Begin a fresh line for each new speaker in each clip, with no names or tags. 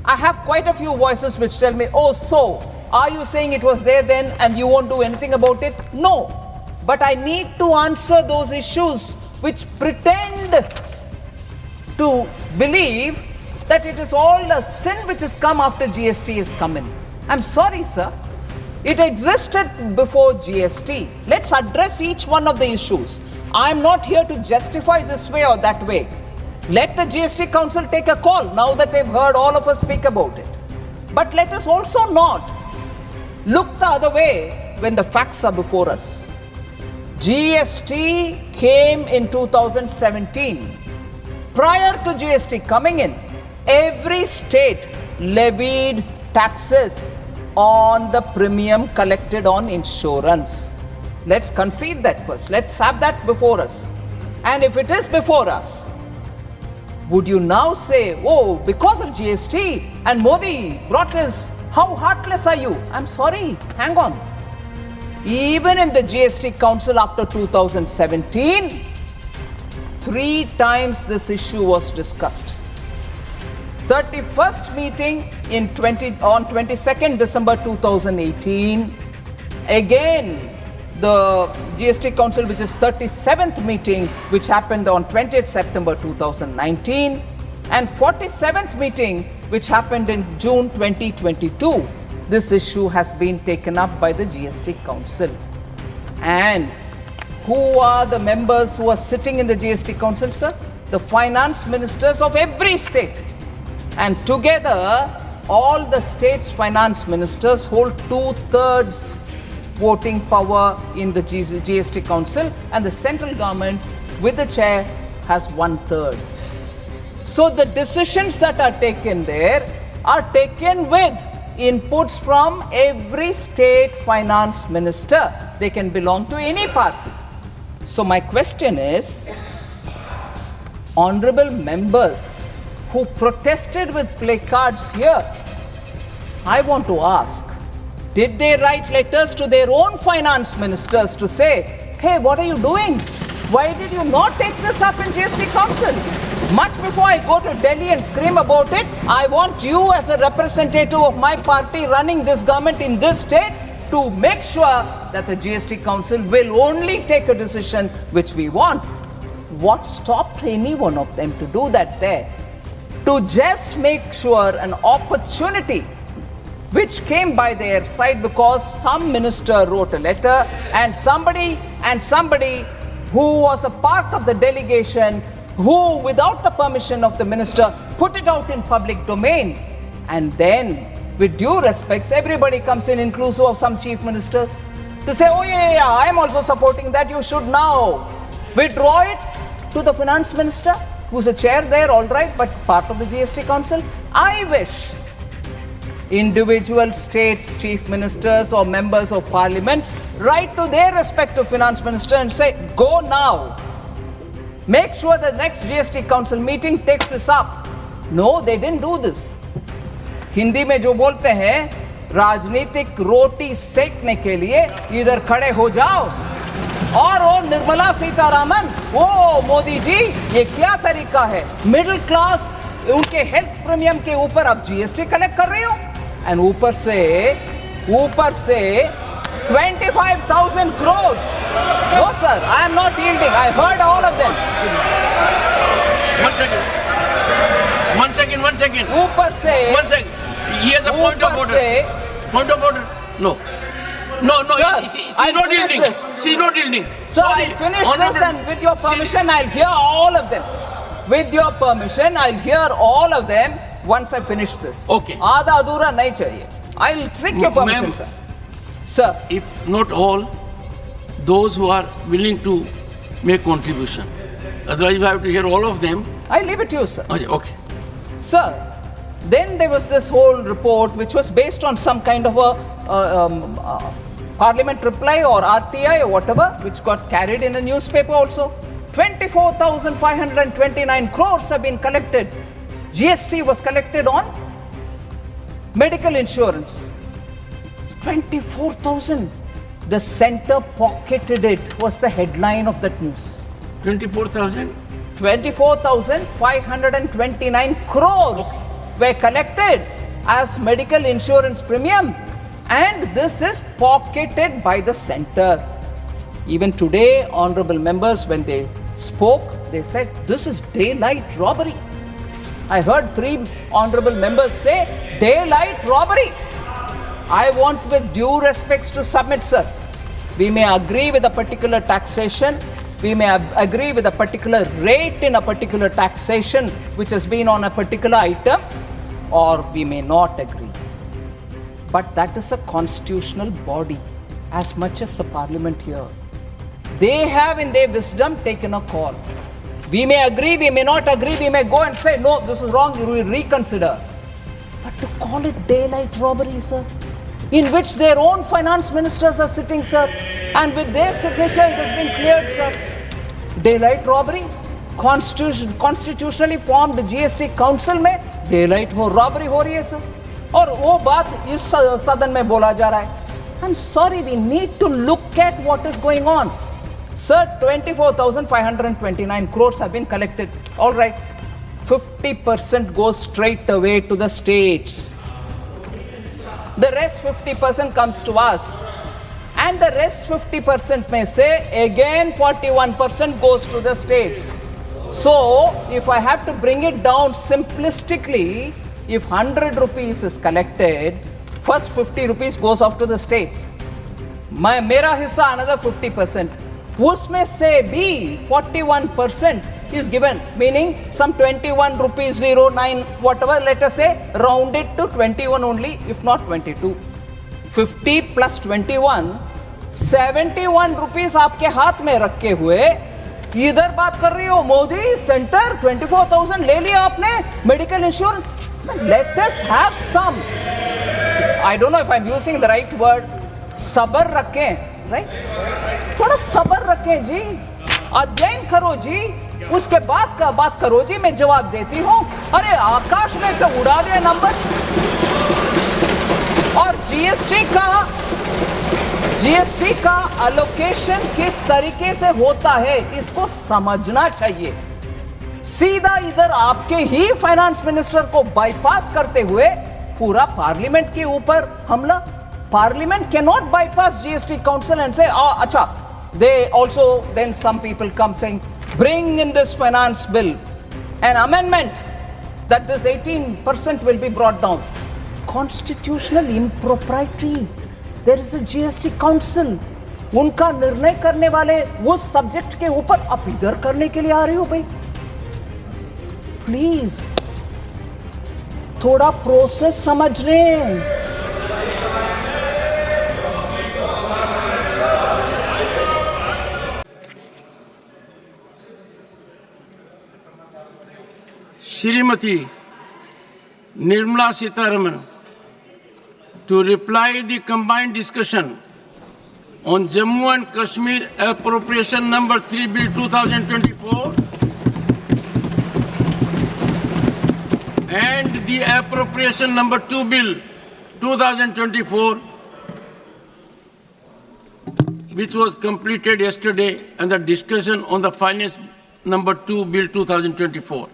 I have quite a few voices which tell me, oh, so are you saying it was there then and you won't do anything about it? No. But I need to answer those issues which pretend to believe that it is all a sin which has come after GST has come in. I'm sorry, sir. It existed before GST. Let's address each one of the issues. I'm not here to justify this way or that way. Let the GST Council take a call now that they've heard all of us speak about it. But let us also not look the other way when the facts are before us. GST came in 2017. Prior to GST coming in, every state levied taxes on the premium collected on insurance. Let's concede that first. Let's have that before us. And if it is before us, would you now say, oh, because of GST and Modi brought this, how heartless are you? I'm sorry, hang on. Even in the GST Council after 2017, 3 times this issue was discussed. 31st meeting on 22nd December 2018. Again, the GST Council, which is 37th meeting, which happened on 20th September 2019. And 47th meeting, which happened in June 2022. This issue has been taken up by the GST Council. And who are the members who are sitting in the GST Council, sir? The finance ministers of every state. And together, all the states' finance ministers hold 2/3 voting power in the GST Council, and the central government with the chair has 1/3. So the decisions that are taken there are taken with inputs from every state finance minister. They can belong to any party. So my question is, honorable members who protested with placards here, I want to ask, did they write letters to their own finance ministers to say, hey, what are you doing? Why did you not take this up in GST Council? Much before I go to Delhi and scream about it, I want you as a representative of my party running this government in this state to make sure that the GST Council will only take a decision which we want. What stopped any one of them to do that there? To just make sure an opportunity which came by their side because some minister wrote a letter and somebody who was a part of the delegation who, without the permission of the minister, put it out in public domain. And then, with due respects, everybody comes in, inclusive of some chief ministers, to say, oh yeah, I am also supporting that. You should now withdraw it to the finance minister, who's a chair there, all right, but part of the GST Council. I wish individual states, chief ministers or members of parliament write to their respective finance minister and say, go now. Make sure the next GST Council meeting takes this up. No, they didn't do this. Hindi में जो बोलते हैं, राजनीतिक रोटी सेकने के लिए इधर खड़े हो जाओ। और वो निर्मला सीतारामन, वो मोदी जी, ये क्या तरीका है? मिडिल क्लास उनके हेल्थ प्रीमियम के ऊपर आप जीएसटी कलेक्ट कर रहे हो, एंड ऊपर से 25,000 crores. No sir, I am not yielding. I heard all of them.
One second.
ऊपर से.
One second. He has a point of order. Point of order. No.
Sir,
she's not yielding. She's not yielding.
Sir, I'll finish this, and with your permission, I'll hear all of them. With your permission, I'll hear all of them once I finish this.
Okay.
आधा अधूरा नहीं चाहिए. I'll seek your permission, sir. Sir.
If not all, those who are willing to make contribution. Otherwise, I have to hear all of them.
I leave it to you, sir.
Okay.
Sir, then there was this whole report which was based on some kind of a parliament reply or RTI or whatever, which got carried in a newspaper also. 24,529 crores have been collected. GST was collected on medical insurance. 24,000. The center pocketed it, was the headline of that news.
24,000?
24,529 crores were collected as medical insurance premium, and this is pocketed by the center. Even today, honorable members, when they spoke, they said this is daylight robbery. I heard 3 honorable members say daylight robbery. I want, with due respects, to submit, sir. We may agree with a particular taxation, we may agree with a particular rate in a particular taxation which has been on a particular item, or we may not agree. But that is a constitutional body as much as the parliament here. They have in their wisdom taken a call. We may agree, we may not agree, we may go and say, no, this is wrong, you will reconsider. But to call it daylight robbery, sir, in which their own finance ministers are sitting, sir, and with their signature it has been cleared, sir. Daylight robbery, constitutionally formed GST council में daylight robbery हो रही है, sir. और वो बात इस सदन में बोला जा रहा है. I'm sorry, we need to look at what is going on. Sir, 24,529 crores have been collected. All right. 50% goes straight away to the states. The rest 50% comes to us. And the rest 50% may say, again 41% goes to the states. So, if I have to bring it down simplistically, if 100 rupees is collected, first 50 rupees goes off to the states. Mera hissa another 50%. उसमें से भी 41% is given, meaning some 21 rupees 09 whatever, let us say, round it to 21 only, if not 22. 50 plus 21, 71 rupees आपके हाथ में रखे हुए किधर बात कर रही हो मोदी? सेंटर 24,000 ले लिया आपने medical insurance. Let us have some, I don't know if I'm using the right word, सबर रखें, right? थोड़ा सबर रखें जी, अध्ययन करो जी, उसके बाद का बात करो जी, मैं जवाब देती हूं. अरे आकाश में से उड़ा दिया नंबर. और जीएसटी का अलोकेशन किस तरीके से होता है इसको समझना चाहिए. सीधा इधर आपके ही फाइनेंस मिनिस्टर को बाईपास करते हुए पूरा पार्लियामेंट के ऊपर हमला. Parliament cannot bypass GST Council and say, oh, acha. They also, then some people come saying, bring in this finance bill an amendment that this 18% will be brought down. Constitutional impropriety. There is a GST Council. उनका निर्णय करने वाले वो subject के ऊपर आप इधर करने के लिए आ रहे हो भाई. प्लीज थोड़ा प्रोसेस समझ लें.
Srimati Nirmalasitharaman to reply the combined discussion on Jammu and Kashmir Appropriation Number 3 Bill 2024 and the Appropriation Number 2 Bill 2024, which was completed yesterday, and the discussion on the Finance Number 2 Bill 2024.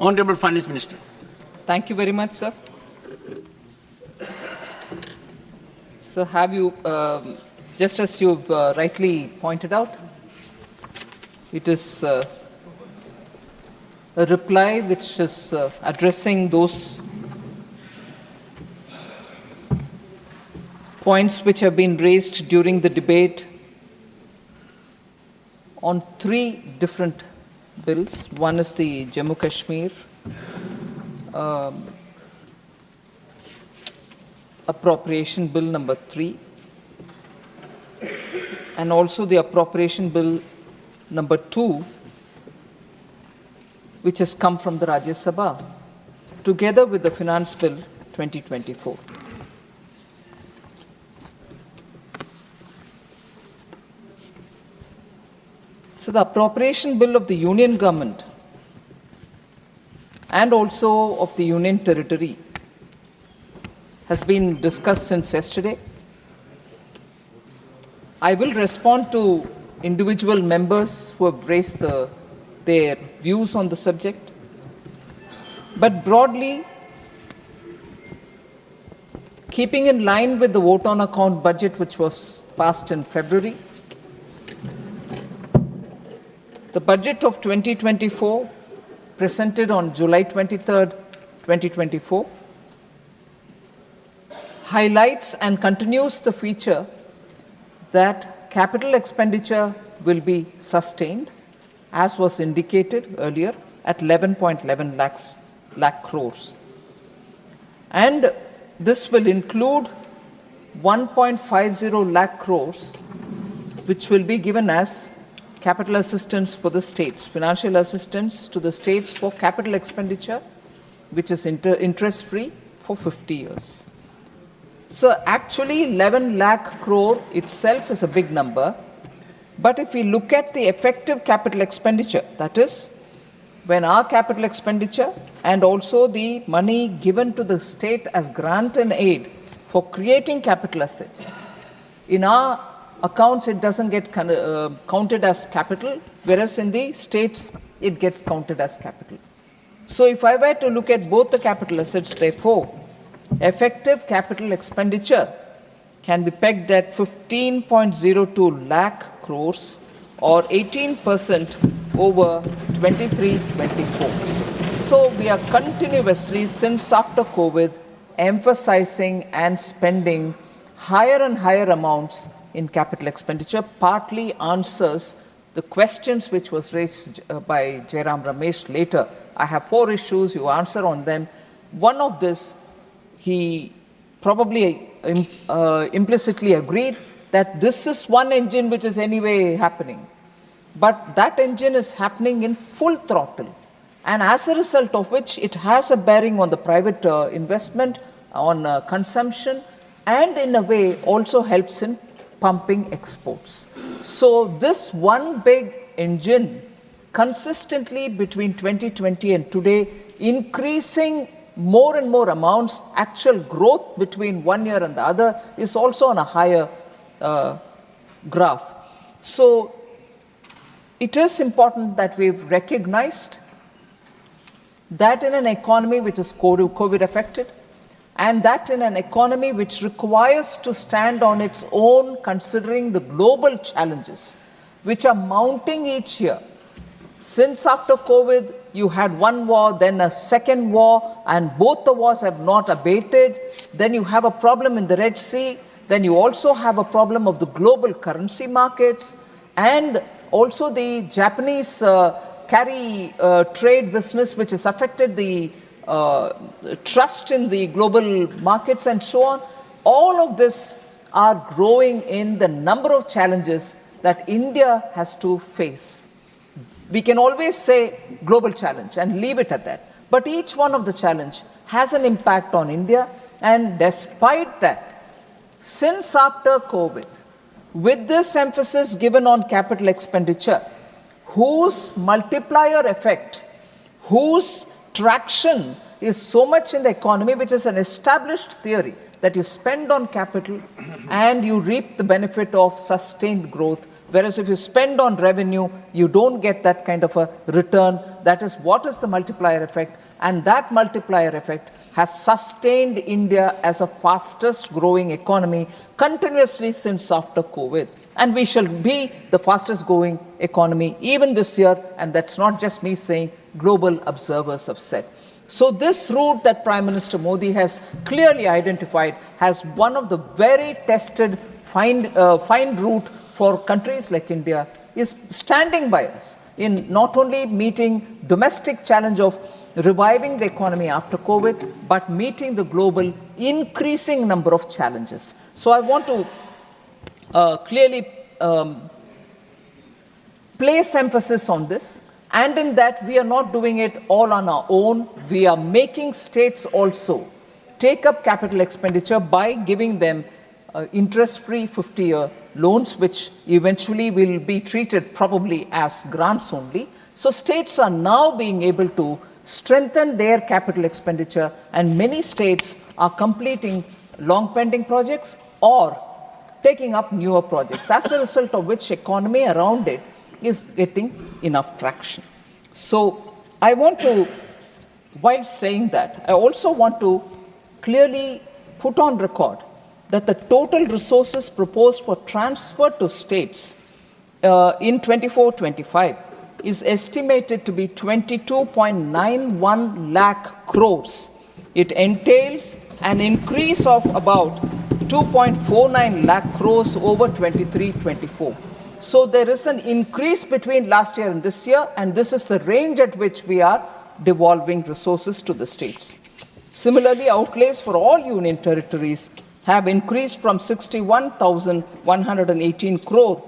Honorable Finance Minister.
Thank you very much, sir. So have you, just as you've rightly pointed out, it is a reply which is addressing those points which have been raised during the debate on 3 different bills. One is the Jammu Kashmir Appropriation Bill number 3, and also the Appropriation Bill number 2, which has come from the Rajya Sabha, together with the Finance Bill 2024. So the Appropriation Bill of the Union Government and also of the Union Territory has been discussed since yesterday. I will respond to individual members who have raised their views on the subject. But broadly, keeping in line with the vote on account budget which was passed in February, the budget of 2024, presented on July 23rd, 2024, highlights and continues the feature that capital expenditure will be sustained, as was indicated earlier, at 11.11 lakh crores. And this will include 1.50 lakh crores, which will be given as capital assistance for the states, financial assistance to the states for capital expenditure, which is interest-free for 50 years. So actually 11 lakh crore itself is a big number, but if we look at the effective capital expenditure, that is, when our capital expenditure and also the money given to the state as grant and aid for creating capital assets, in our accounts it doesn't get counted as capital, whereas in the states it gets counted as capital. So if I were to look at both the capital assets, therefore, effective capital expenditure can be pegged at 15.02 lakh crores or 18% over 23-24. So we are continuously, since after COVID, emphasizing and spending higher and higher amounts in capital expenditure, partly answers the questions which was raised by Jairam Ramesh later. I have 4 issues, you answer on them. One of this, he probably implicitly agreed that this is one engine which is anyway happening. But that engine is happening in full throttle. And as a result of which, it has a bearing on the private investment, on consumption, and in a way also helps in pumping exports. So this one big engine consistently between 2020 and today, increasing more and more amounts, actual growth between one year and the other is also on a higher graph. So it is important that we've recognized that in an economy which is COVID affected, and that in an economy which requires to stand on its own considering the global challenges which are mounting each year. Since after COVID, you had one war, then a second war, and both the wars have not abated. Then you have a problem in the Red Sea. Then you also have a problem of the global currency markets, and also the Japanese carry trade business, which has affected the trust in the global markets and so on. All of this are growing in the number of challenges that India has to face. We can always say global challenge and leave it at that. But each one of the challenge has an impact on India. And despite that, since after COVID, with this emphasis given on capital expenditure, whose multiplier effect, whose traction is so much in the economy, which is an established theory that you spend on capital and you reap the benefit of sustained growth. Whereas if you spend on revenue, you don't get that kind of a return. That is what is the multiplier effect. And that multiplier effect has sustained India as a fastest growing economy continuously since after COVID. And we shall be the fastest growing economy even this year. And that's not just me saying, global observers have said. So this route that Prime Minister Modi has clearly identified has one of the very tested, fine route for countries like India is standing by us in not only meeting domestic challenge of reviving the economy after COVID, but meeting the global increasing number of challenges. So I want to clearly place emphasis on this. And in that, we are not doing it all on our own. We are making states also take up capital expenditure by giving them interest-free 50-year loans, which eventually will be treated probably as grants only. So states are now being able to strengthen their capital expenditure, and many states are completing long-pending projects or taking up newer projects, as a result of which economy around it is getting enough traction. So I want to, while saying that, I also want to clearly put on record that the total resources proposed for transfer to states in 24-25 is estimated to be 22.91 lakh crores. It entails an increase of about 2.49 lakh crores over 23-24. So there is an increase between last year and this year, and this is the range at which we are devolving resources to the states. Similarly, outlays for all union territories have increased from 61,118 crore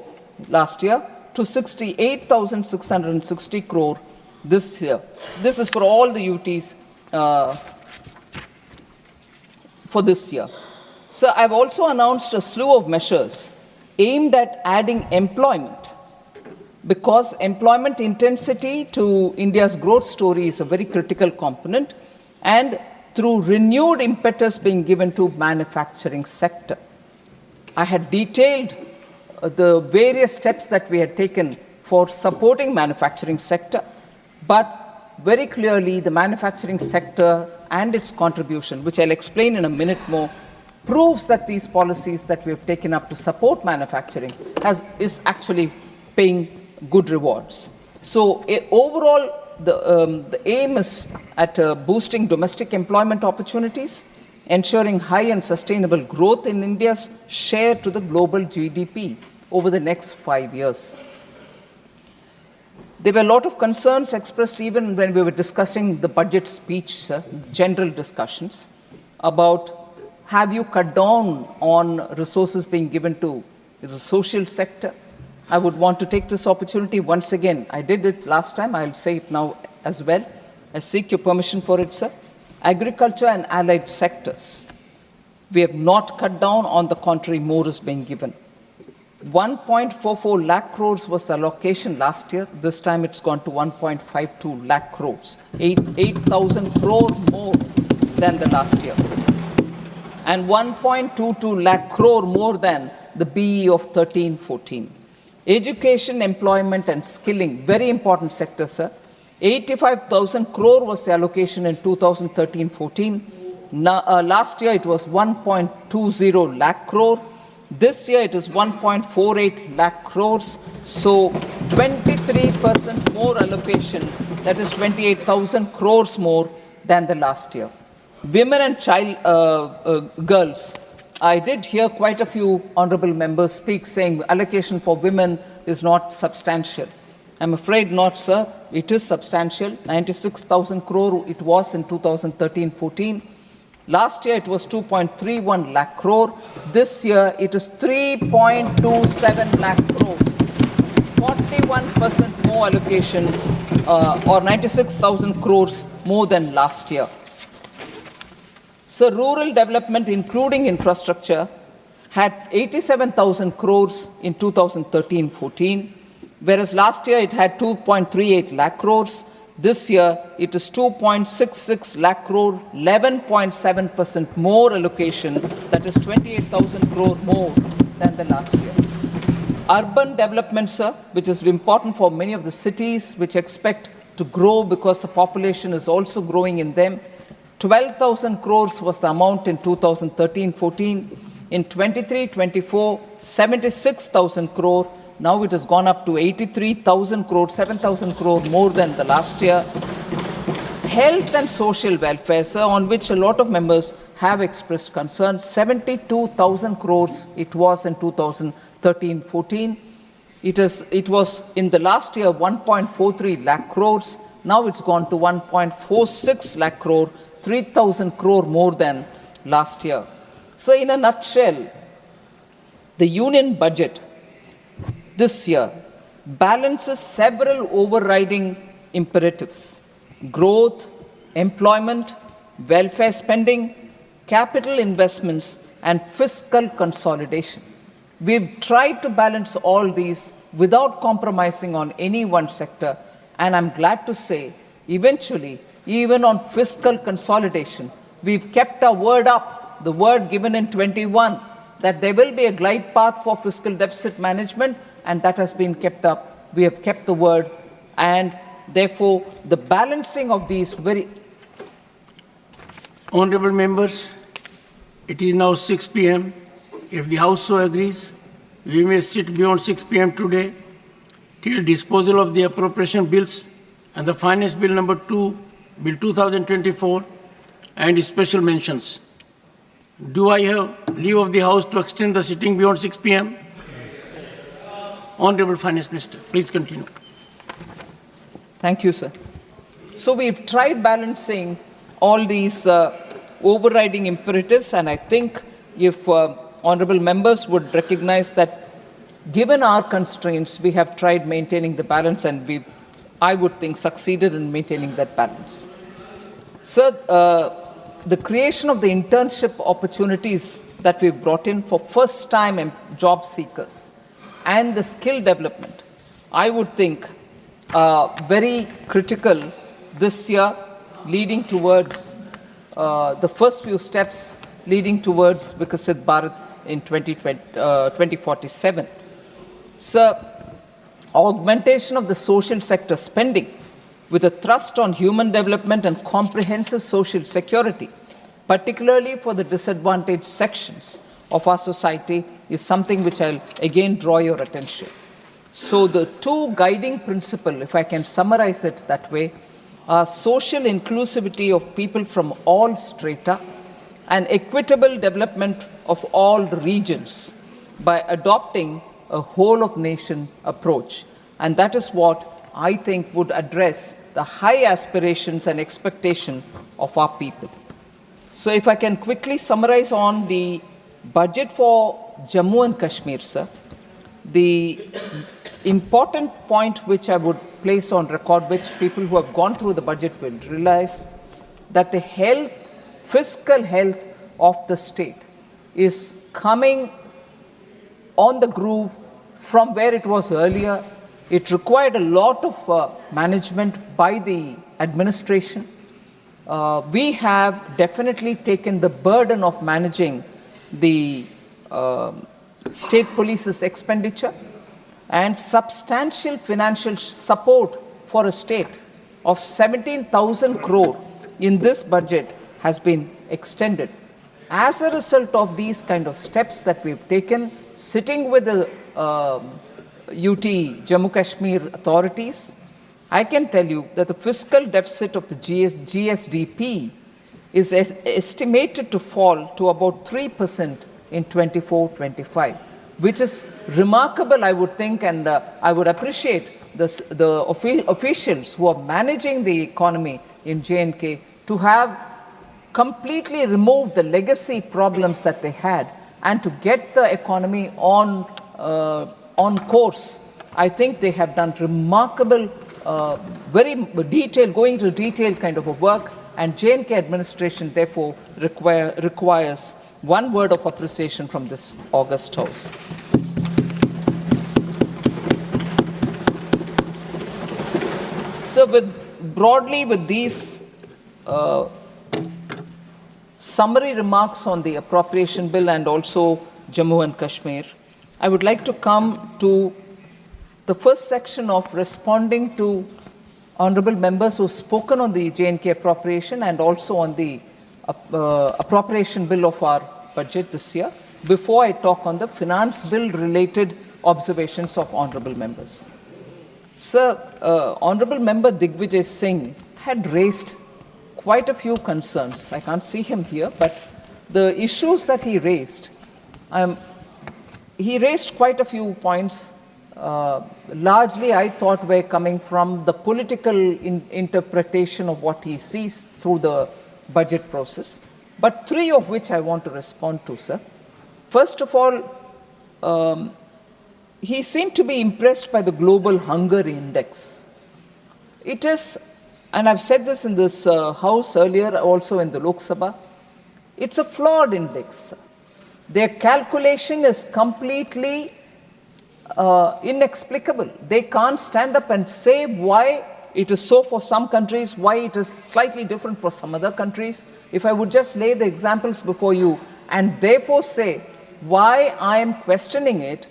last year to 68,660 crore this year. This is for all the UTs for this year. So I've also announced a slew of measures aimed at adding employment, because employment intensity to India's growth story is a very critical component, and through renewed impetus being given to manufacturing sector. I had detailed the various steps that we had taken for supporting manufacturing sector, but very clearly the manufacturing sector and its contribution, which I'll explain in a minute more, proves that these policies that we have taken up to support manufacturing is actually paying good rewards. So overall, the aim is at boosting domestic employment opportunities, ensuring high and sustainable growth in India's share to the global GDP over the next 5 years. There were a lot of concerns expressed even when we were discussing the budget speech, general discussions, about have you cut down on resources being given to the social sector? I would want to take this opportunity once again. I did it last time, I'll say it now as well. I seek your permission for it, sir. Agriculture and allied sectors, we have not cut down, on the contrary, more is being given. 1.44 lakh crores was the allocation last year. This time it's gone to 1.52 lakh crores, 8,000 crore more than the last year, and 1.22 lakh crore more than the BE of 13-14. Education, employment and skilling, very important sector, sir. 85,000 crore was the allocation in 2013-14. Last year it was 1.20 lakh crore. This year it is 1.48 lakh crores. So 23% more allocation, that is 28,000 crores more than the last year. Women and girls, I did hear quite a few honorable members speak saying allocation for women is not substantial. I'm afraid not, sir. It is substantial. 96,000 crore it was in 2013-14. Last year it was 2.31 lakh crore. This year it is 3.27 lakh crores. 41% more allocation, or 96,000 crores more than last year. So rural development, including infrastructure, had 87,000 crores in 2013-14, whereas last year it had 2.38 lakh crores. This year it is 2.66 lakh crore, 11.7% more allocation, that is 28,000 crore more than the last year. Urban development, sir, which is important for many of the cities which expect to grow because the population is also growing in them. 12,000 crores was the amount in 2013-14. In 23-24, 76,000 crore. Now it has gone up to 83,000 crore, 7,000 crore more than the last year. Health and social welfare, sir, on which a lot of members have expressed concern. 72,000 crores it was in 2013-14. It was in the last year 1.43 lakh crores. Now it's gone to 1.46 lakh crore, 3,000 crore more than last year. So in a nutshell, the union budget this year balances several overriding imperatives: growth, employment, welfare spending, capital investments, and fiscal consolidation. We've tried to balance all these without compromising on any one sector, and I'm glad to say, eventually, even on fiscal consolidation, we've kept our word up, the word given in 21, that there will be a glide path for fiscal deficit management, and that has been kept up. We have kept the word, and therefore, the balancing of these very...
Honorable members, It is now 6 p.m. If the House so agrees, we may sit beyond 6 p.m. today till disposal of the appropriation bills and the Finance Bill number 2, Bill 2024, and special mentions. Do I have leave of the House to extend the sitting beyond 6 p.m.? Honorable Finance Minister, please continue.
Thank you, sir. So we've tried balancing all these overriding imperatives, and I think if honorable members would recognize that given our constraints, we have tried maintaining the balance, and we've, I would think, succeeded in maintaining that balance. Sir, the creation of the internship opportunities that we've brought in for first-time job seekers and the skill development, I would think very critical this year, leading towards the first few steps leading towards Vikasit Bharat in 2047. Sir, augmentation of the social sector spending with a thrust on human development and comprehensive social security, particularly for the disadvantaged sections of our society, is something which I'll again draw your attention. So the two guiding principles, if I can summarize it that way, are social inclusivity of people from all strata and equitable development of all regions by adopting a whole-of-nation approach. And that is what I think would address the high aspirations and expectation of our people. So if I can quickly summarize on the budget for Jammu and Kashmir, sir, the important point which I would place on record, which people who have gone through the budget will realize, that the health, fiscal health of the state is coming on the groove from where it was earlier. It required a lot of management by the administration. We have definitely taken the burden of managing the state police's expenditure, and substantial financial support for a state of 17,000 crore in this budget has been extended. As a result of these kind of steps that we've taken, sitting with the UT Jammu Kashmir authorities, I can tell you that the fiscal deficit of the GSDP is estimated to fall to about 3% in 24-25, which is remarkable, I would think, and I would appreciate the officials who are managing the economy in J&K to have completely removed the legacy problems that they had and to get the economy on course. I think they have done remarkable, very detailed, going to detailed kind of a work, and J&K administration therefore requires one word of appreciation from this august House. So broadly with these summary remarks on the appropriation bill and also Jammu and Kashmir, I would like to come to the first section of responding to honorable members who have spoken on the J&K appropriation and also on the appropriation bill of our budget this year, before I talk on the finance bill related observations of honorable members. Sir, honorable member Digvijay Singh had raised quite a few concerns. I can't see him here, but the issues that he raised quite a few points. Largely, I thought were coming from the political interpretation of what he sees through the budget process, but three of which I want to respond to, sir. First of all, he seemed to be impressed by the global hunger index. It is, and I've said this in this House earlier, also in the Lok Sabha, it's a flawed index. Their calculation is completely inexplicable. They can't stand up and say why it is so for some countries, why it is slightly different for some other countries. If I would just lay the examples before you and therefore say why I am questioning it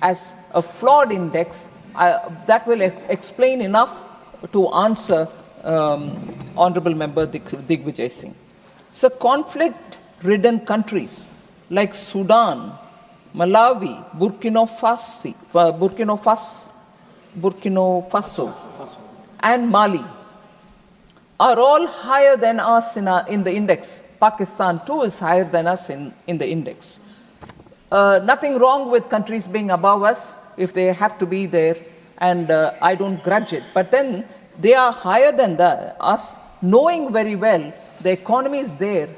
as a flawed index, that will explain enough to answer Honorable Member Digvijay Singh. So conflict ridden countries like Sudan, Malawi, Burkina Faso, and Mali are all higher than us in the index. Pakistan too is higher than us in the index. Nothing wrong with countries being above us if they have to be there, and I don't grudge it. But then they are higher than us, knowing very well the economies there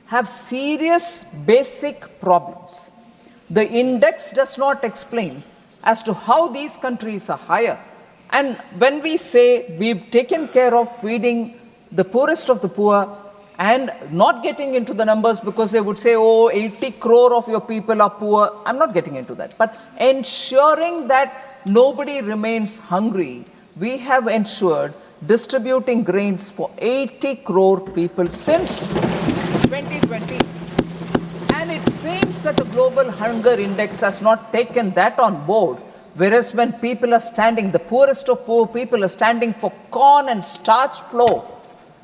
have serious basic problems. The index does not explain as to how these countries are higher. And when we say we've taken care of feeding the poorest of the poor and not getting into the numbers, because they would say, oh, 80 crore of your people are poor. I'm not getting into that. But ensuring that nobody remains hungry, we have ensured distributing grains for 80 crore people since 2020. And it seems that the global hunger index has not taken that on board. Whereas when people are standing, the poorest of poor people are standing for corn and starch flour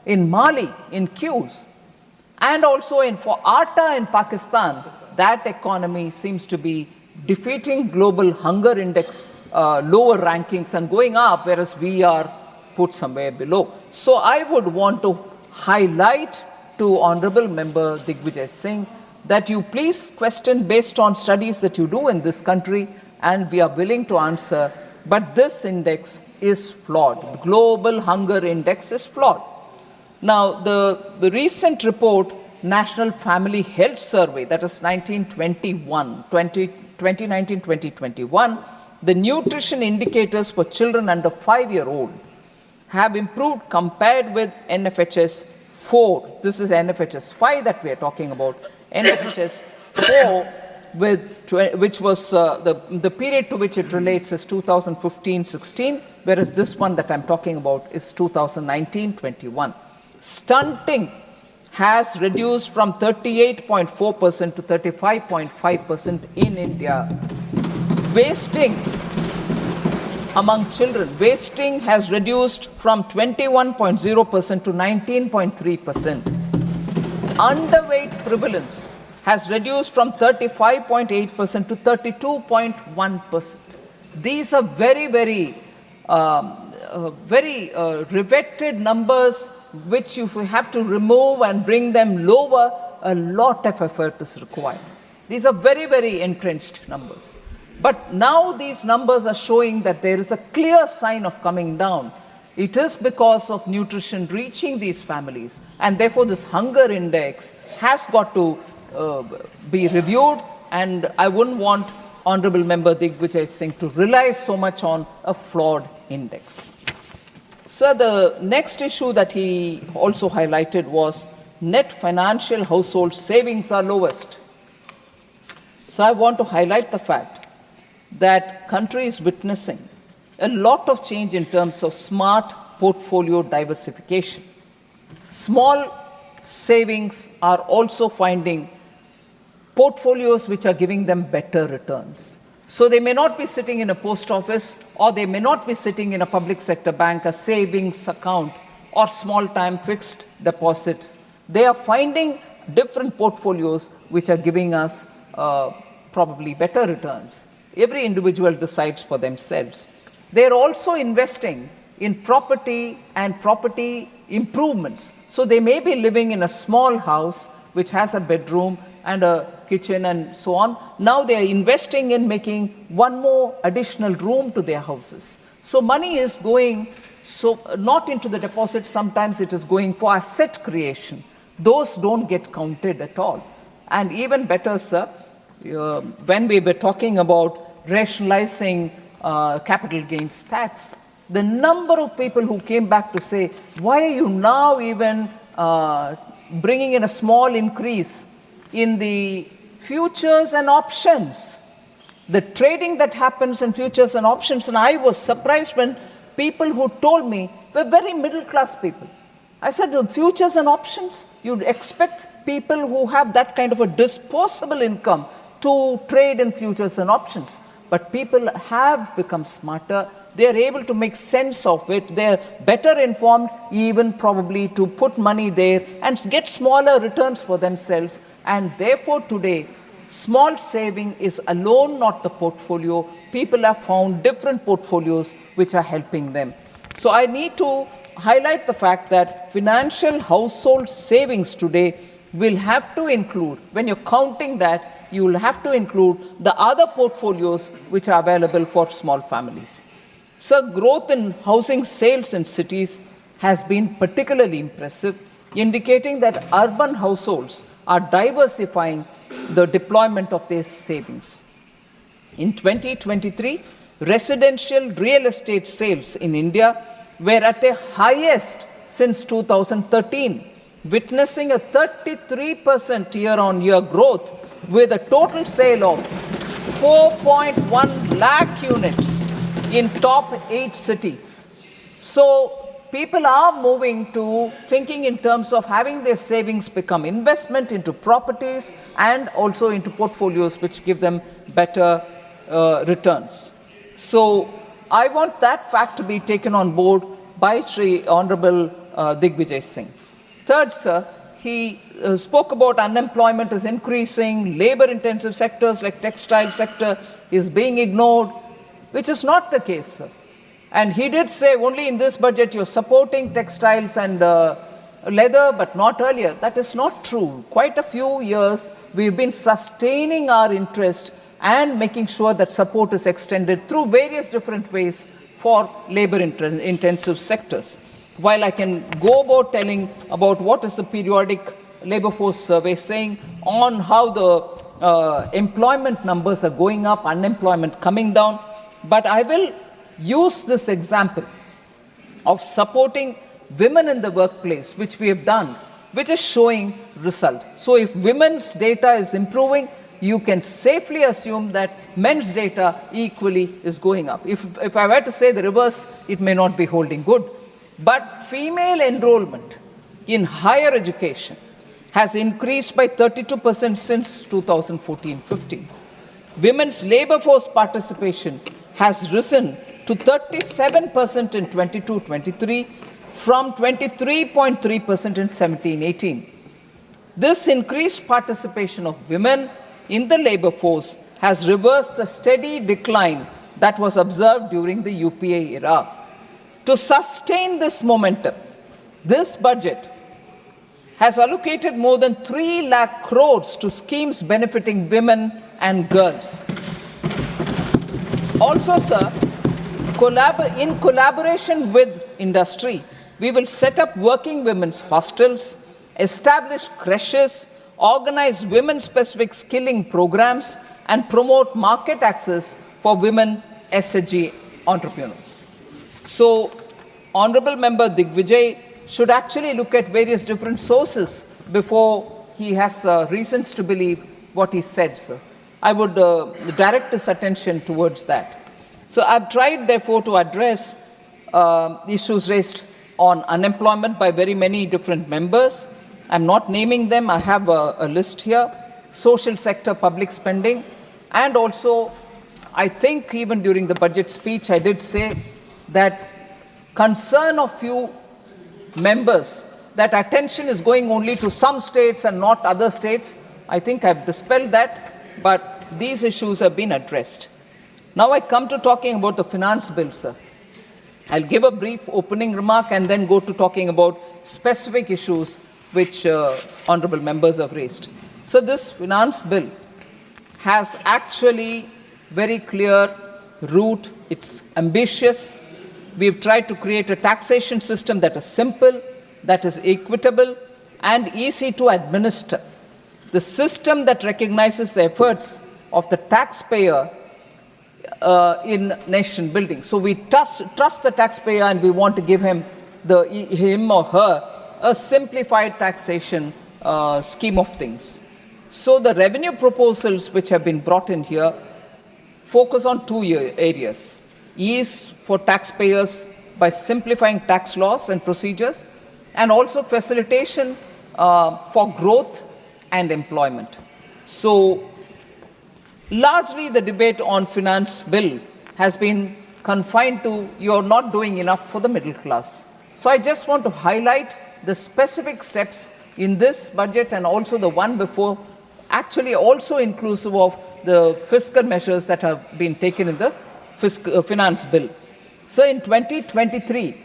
in Mali, in queues, and also for atta in Pakistan, that economy seems to be defeating global hunger index lower rankings and going up, whereas we are put somewhere below. So I would want to highlight to Honorable Member Digvijay Singh that you please question based on studies that you do in this country, and we are willing to answer, but this index is flawed. The global hunger index is flawed. Now, the recent report, National Family Health Survey, that is 2019-2021, the nutrition indicators for children under 5-year-old have improved compared with NFHS 4. This is NFHS 5 that we are talking about. NFHS 4, which was the period to which it relates is 2015-16, whereas this one that I'm talking about is 2019-21. Stunting has reduced from 38.4% to 35.5% in India. Wasting among children, wasting has reduced from 21.0% to 19.3%. Underweight prevalence has reduced from 35.8% to 32.1%. These are very, very riveted numbers, which if we have to remove and bring them lower, a lot of effort is required. These are very, very entrenched numbers. But now these numbers are showing that there is a clear sign of coming down. It is because of nutrition reaching these families, and therefore this hunger index has got to be reviewed, and I wouldn't want Honorable Member Digvijay Singh to rely so much on a flawed index. Sir, the next issue that he also highlighted was net financial household savings are lowest. So I want to highlight the fact that country is witnessing a lot of change in terms of smart portfolio diversification. Small savings are also finding portfolios which are giving them better returns. So they may not be sitting in a post office, or they may not be sitting in a public sector bank, a savings account, or small-time fixed deposit. They are finding different portfolios which are giving us probably better returns. Every individual decides for themselves. They are also investing in property and property improvements. So they may be living in a small house which has a bedroom and a kitchen and so on. Now they are investing in making one more additional room to their houses. So money is going not into the deposit, sometimes it is going for asset creation. Those don't get counted at all. And even better, sir, when we were talking about rationalizing capital gains tax, the number of people who came back to say, why are you now even bringing in a small increase in the futures and options, the trading that happens in futures and options? And I was surprised when people who told me were very middle class people. I said, futures and options, you'd expect people who have that kind of a disposable income to trade in futures and options. But people have become smarter. they are able to make sense of it, they are better informed even probably to put money there and get smaller returns for themselves. And therefore today, small saving is alone not the portfolio. People have found different portfolios which are helping them. So I need to highlight the fact that financial household savings today will have to include, when you're counting that, you will have to include the other portfolios which are available for small families. So growth in housing sales in cities has been particularly impressive, indicating that urban households are diversifying the deployment of their savings. In 2023, residential real estate sales in India were at their highest since 2013, witnessing a 33% year-on-year growth with a total sale of 4.1 lakh units in top 8 cities. So people are moving to thinking in terms of having their savings become investment into properties and also into portfolios which give them better returns. So I want that fact to be taken on board by Sri Honorable Digvijay Singh. Third, sir, he spoke about unemployment is increasing, labor-intensive sectors like textile sector is being ignored, which is not the case, sir. And he did say only in this budget you're supporting textiles and leather, but not earlier. That is not true. Quite a few years we've been sustaining our interest and making sure that support is extended through various different ways for labor-intensive sectors. While I can go about telling about what is the periodic labor force survey saying on how the employment numbers are going up, unemployment coming down, but I will use this example of supporting women in the workplace, which we have done, which is showing result. So if women's data is improving, you can safely assume that men's data equally is going up. If I were to say the reverse, it may not be holding good. But female enrollment in higher education has increased by 32% since 2014-15. Women's labor force participation has risen to 37% in 22-23 from 23.3% in 17-18. This increased participation of women in the labor force has reversed the steady decline that was observed during the UPA era. To sustain this momentum, this budget has allocated more than 3 lakh crores to schemes benefiting women and girls. Also, sir, in collaboration with industry, we will set up working women's hostels, establish creches, organize women-specific skilling programs, and promote market access for women SHG entrepreneurs. So, Honorable Member Digvijay should actually look at various different sources before he has reasons to believe what he said, sir. I would direct his attention towards that. So I've tried, therefore, to address issues raised on unemployment by very many different members. I'm not naming them. I have a list here. Social sector public spending. And also, I think even during the budget speech, I did say that concern of few members that attention is going only to some states and not other states. I think I've dispelled that, but these issues have been addressed. Now I come to talking about the finance bill, sir. I'll give a brief opening remark and then go to talking about specific issues which honorable members have raised. So this finance bill has actually very clear route. It's ambitious. We've tried to create a taxation system that is simple, that is equitable, and easy to administer. The system that recognizes the efforts of the taxpayer in nation building. So we trust the taxpayer and we want to give him or her a simplified taxation scheme of things. So the revenue proposals which have been brought in here focus on two areas. Ease for taxpayers by simplifying tax laws and procedures, and also facilitation for growth and employment. So largely the debate on finance bill has been confined to you're not doing enough for the middle class. So I just want to highlight the specific steps in this budget and also the one before, actually also inclusive of the fiscal measures that have been taken in the finance bill. So in 2023,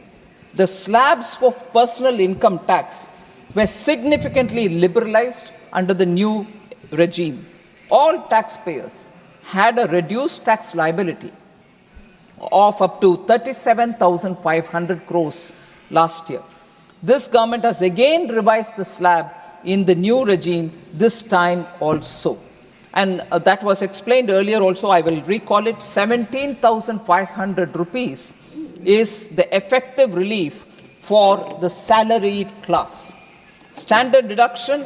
the slabs for personal income tax were significantly liberalized under the new regime. All taxpayers had a reduced tax liability of up to 37,500 crores last year. This government has again revised the slab in the new regime this time also. And that was explained earlier also, I will recall it, 17,500 rupees is the effective relief for the salaried class. Standard deduction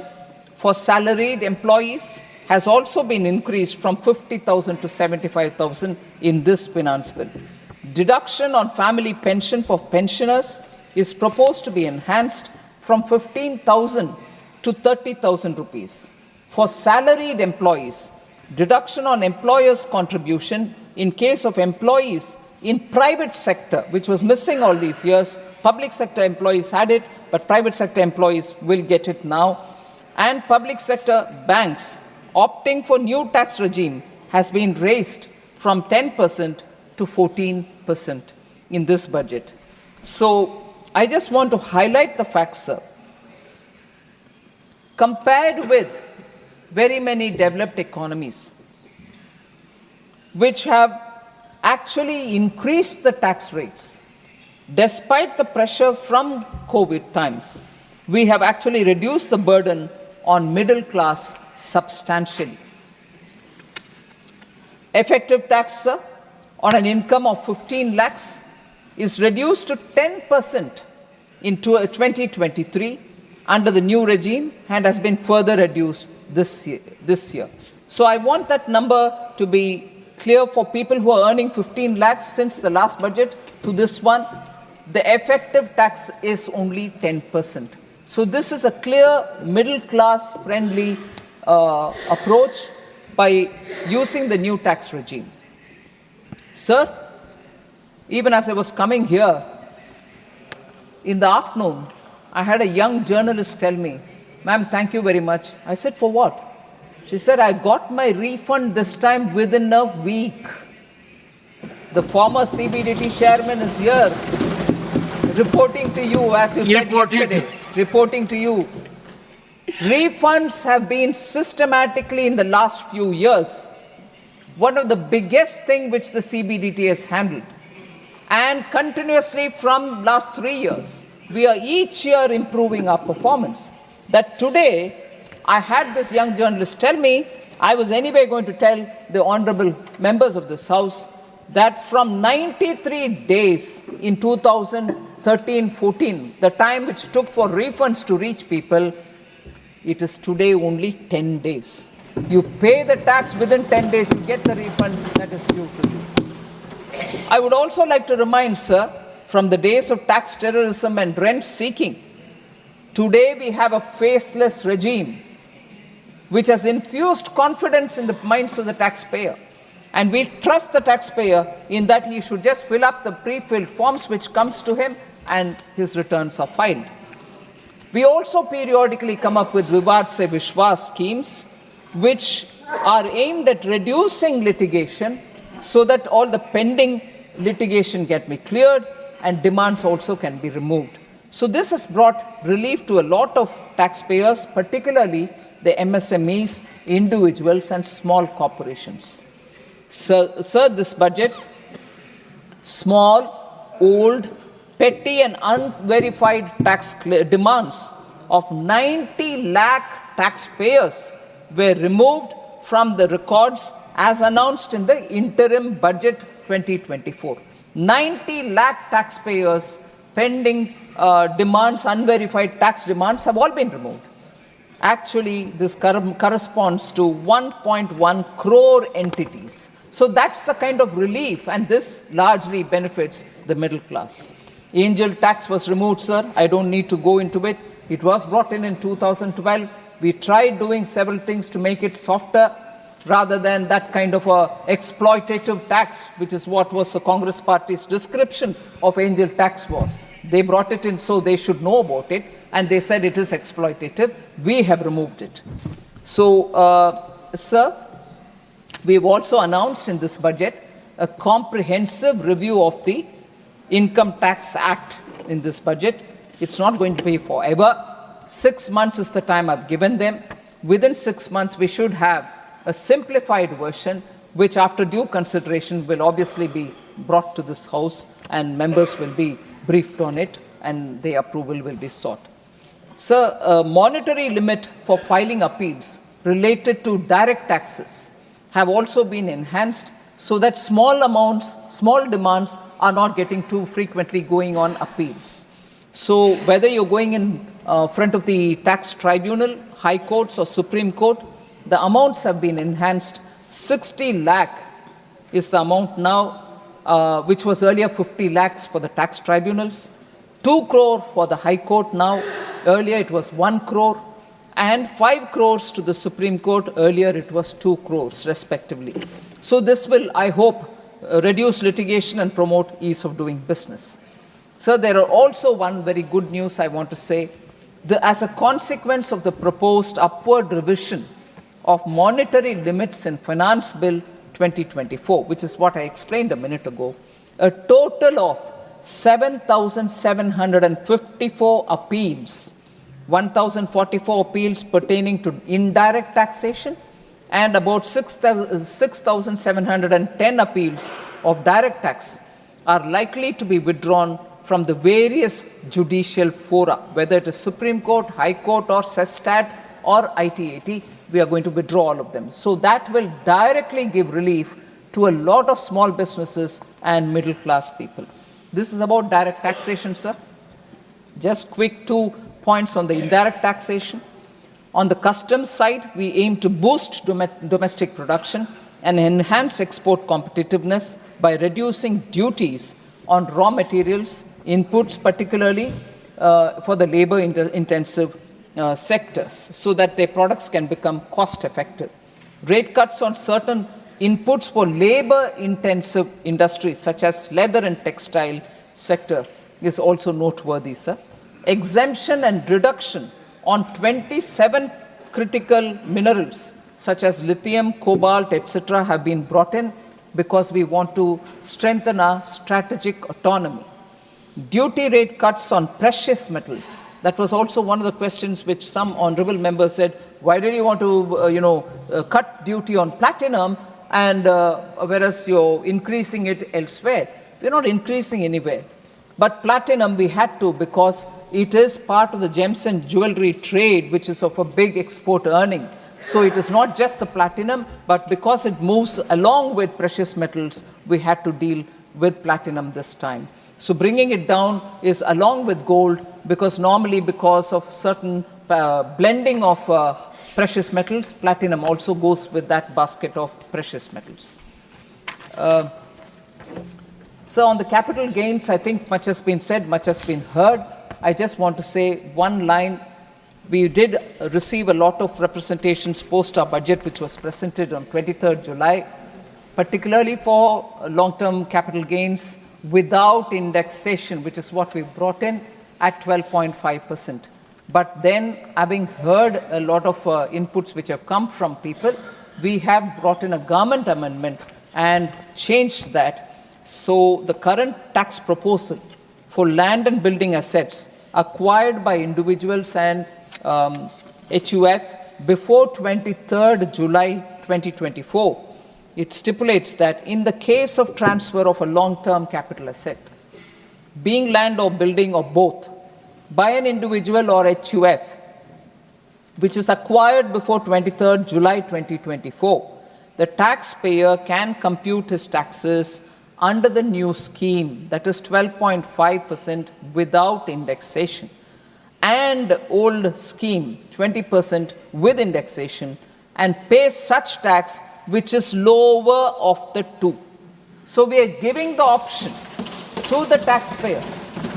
for salaried employees has also been increased from 50,000 to 75,000 in this finance bill. Deduction on family pension for pensioners is proposed to be enhanced from 15,000 to 30,000 rupees. For salaried employees, deduction on employers' contribution in case of employees in private sector, which was missing all these years. Public sector employees had it, but private sector employees will get it now. And public sector banks opting for new tax regime has been raised from 10% to 14% in this budget. So I just want to highlight the fact, sir. Compared with very many developed economies, which have actually increased the tax rates, despite the pressure from COVID times, we have actually reduced the burden on middle class substantially. Effective tax, sir, on an income of 15 lakhs is reduced to 10% in 2023 under the new regime and has been further reduced this year. So I want that number to be clear for people who are earning 15 lakhs since the last budget to this one. The effective tax is only 10%. So this is a clear middle class friendly approach by using the new tax regime. Sir, even as I was coming here, in the afternoon, I had a young journalist tell me, "Ma'am, thank you very much." I said, "For what?" She said, "I got my refund this time within a week." The former CBDT chairman is here, reporting to you, as you said yesterday, reporting to you. Refunds have been systematically in the last few years one of the biggest things which the CBDT has handled. And continuously from last 3 years, we are each year improving our performance. That today, I had this young journalist tell me, I was anyway going to tell the honorable members of this House that from 93 days in 2013-14, the time which took for refunds to reach people, it is today only 10 days. You pay the tax within 10 days, you get the refund that is due to you. I would also like to remind, sir, from the days of tax terrorism and rent seeking, today we have a faceless regime which has infused confidence in the minds of the taxpayer. And we trust the taxpayer in that he should just fill up the pre-filled forms which comes to him and his returns are filed. We also periodically come up with Vivad Se Vishwas schemes which are aimed at reducing litigation so that all the pending litigation can be cleared and demands also can be removed. So this has brought relief to a lot of taxpayers, particularly the MSMEs, individuals and small corporations. Sir, this budget, small, old, petty and unverified tax demands of 90 lakh taxpayers were removed from the records as announced in the interim budget 2024. 90 lakh taxpayers pending demands, unverified tax demands have all been removed. Actually, this corresponds to 1.1 crore entities. So that's the kind of relief, and this largely benefits the middle class. Angel tax was removed, sir. I don't need to go into it. It was brought in 2012. We tried doing several things to make it softer. rather than that kind of a exploitative tax, which is what was the Congress Party's description of angel tax was. They brought it in so they should know about it, and they said it is exploitative. We have removed it. So, sir, we've also announced in this budget a comprehensive review of the Income Tax Act in this budget. It's not going to be forever. 6 months is the time I've given them. Within 6 months, we should have a simplified version, which after due consideration will obviously be brought to this House, and members will be briefed on it, and the approval will be sought. Sir, a monetary limit for filing appeals related to direct taxes have also been enhanced so that small amounts, small demands are not getting too frequently going on appeals. So whether you're going in front of the tax tribunal, high courts or Supreme Court, the amounts have been enhanced. 60 lakh is the amount now, which was earlier 50 lakhs for the tax tribunals, 2 crore for the High Court now, earlier it was 1 crore, and 5 crores to the Supreme Court, earlier it was 2 crores respectively. So this will, I hope, reduce litigation and promote ease of doing business. Sir, there are also one very good news I want to say. As a consequence of the proposed upward revision of monetary limits in Finance Bill 2024, which is what I explained a minute ago, a total of 7,754 appeals, 1,044 appeals pertaining to indirect taxation, and about 6,710 appeals of direct tax are likely to be withdrawn from the various judicial fora, whether it is Supreme Court, High Court, or CESTAT, or ITAT. We are going to withdraw all of them. So that will directly give relief to a lot of small businesses and middle class people. This is about direct taxation, sir. Just quick 2 points on the indirect taxation. On the customs side, we aim to boost domestic production and enhance export competitiveness by reducing duties on raw materials, inputs, particularly for the labor-intensive sectors, so that their products can become cost-effective. Rate cuts on certain inputs for labor-intensive industries, such as leather and textile sector, is also noteworthy, sir. Exemption and reduction on 27 critical minerals, such as lithium, cobalt, etc., have been brought in because we want to strengthen our strategic autonomy. Duty rate cuts on precious metals. That was also one of the questions which some honorable members said, why did you want to cut duty on platinum, and whereas you're increasing it elsewhere? We're not increasing anywhere. But platinum we had to, because it is part of the gems and jewelry trade, which is of a big export earning. So it is not just the platinum, but because it moves along with precious metals, we had to deal with platinum this time. So bringing it down is along with gold, because normally because of certain blending of precious metals, platinum also goes with that basket of precious metals. So on the capital gains, I think much has been said, much has been heard. I just want to say one line. We did receive a lot of representations post our budget, which was presented on 23rd July, particularly for long-term capital gains without indexation, which is what we brought in at 12.5%. But then, having heard a lot of inputs which have come from people, we have brought in a government amendment and changed that. So the current tax proposal for land and building assets acquired by individuals and HUF before 23rd July 2024, it stipulates that in the case of transfer of a long-term capital asset, being land or building or both, by an individual or HUF, which is acquired before 23rd July 2024, the taxpayer can compute his taxes under the new scheme, that is 12.5% without indexation, and old scheme 20% with indexation, and pay such tax which is lower of the two. So we are giving the option to the taxpayer.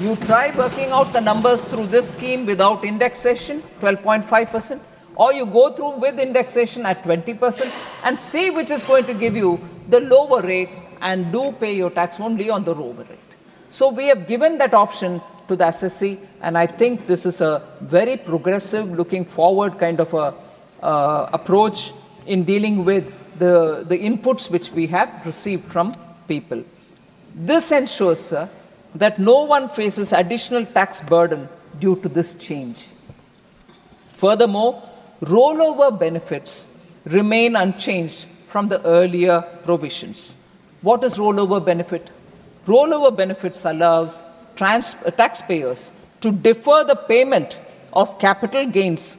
You try working out the numbers through this scheme without indexation, 12.5%, or you go through with indexation at 20% and see which is going to give you the lower rate and do pay your tax only on the lower rate. So we have given that option to the SSC, and I think this is a very progressive, looking forward kind of a approach in dealing with the inputs which we have received from people. This ensures, sir, that no one faces additional tax burden due to this change. Furthermore, rollover benefits remain unchanged from the earlier provisions. What is rollover benefit? Rollover benefits allows taxpayers to defer the payment of capital gains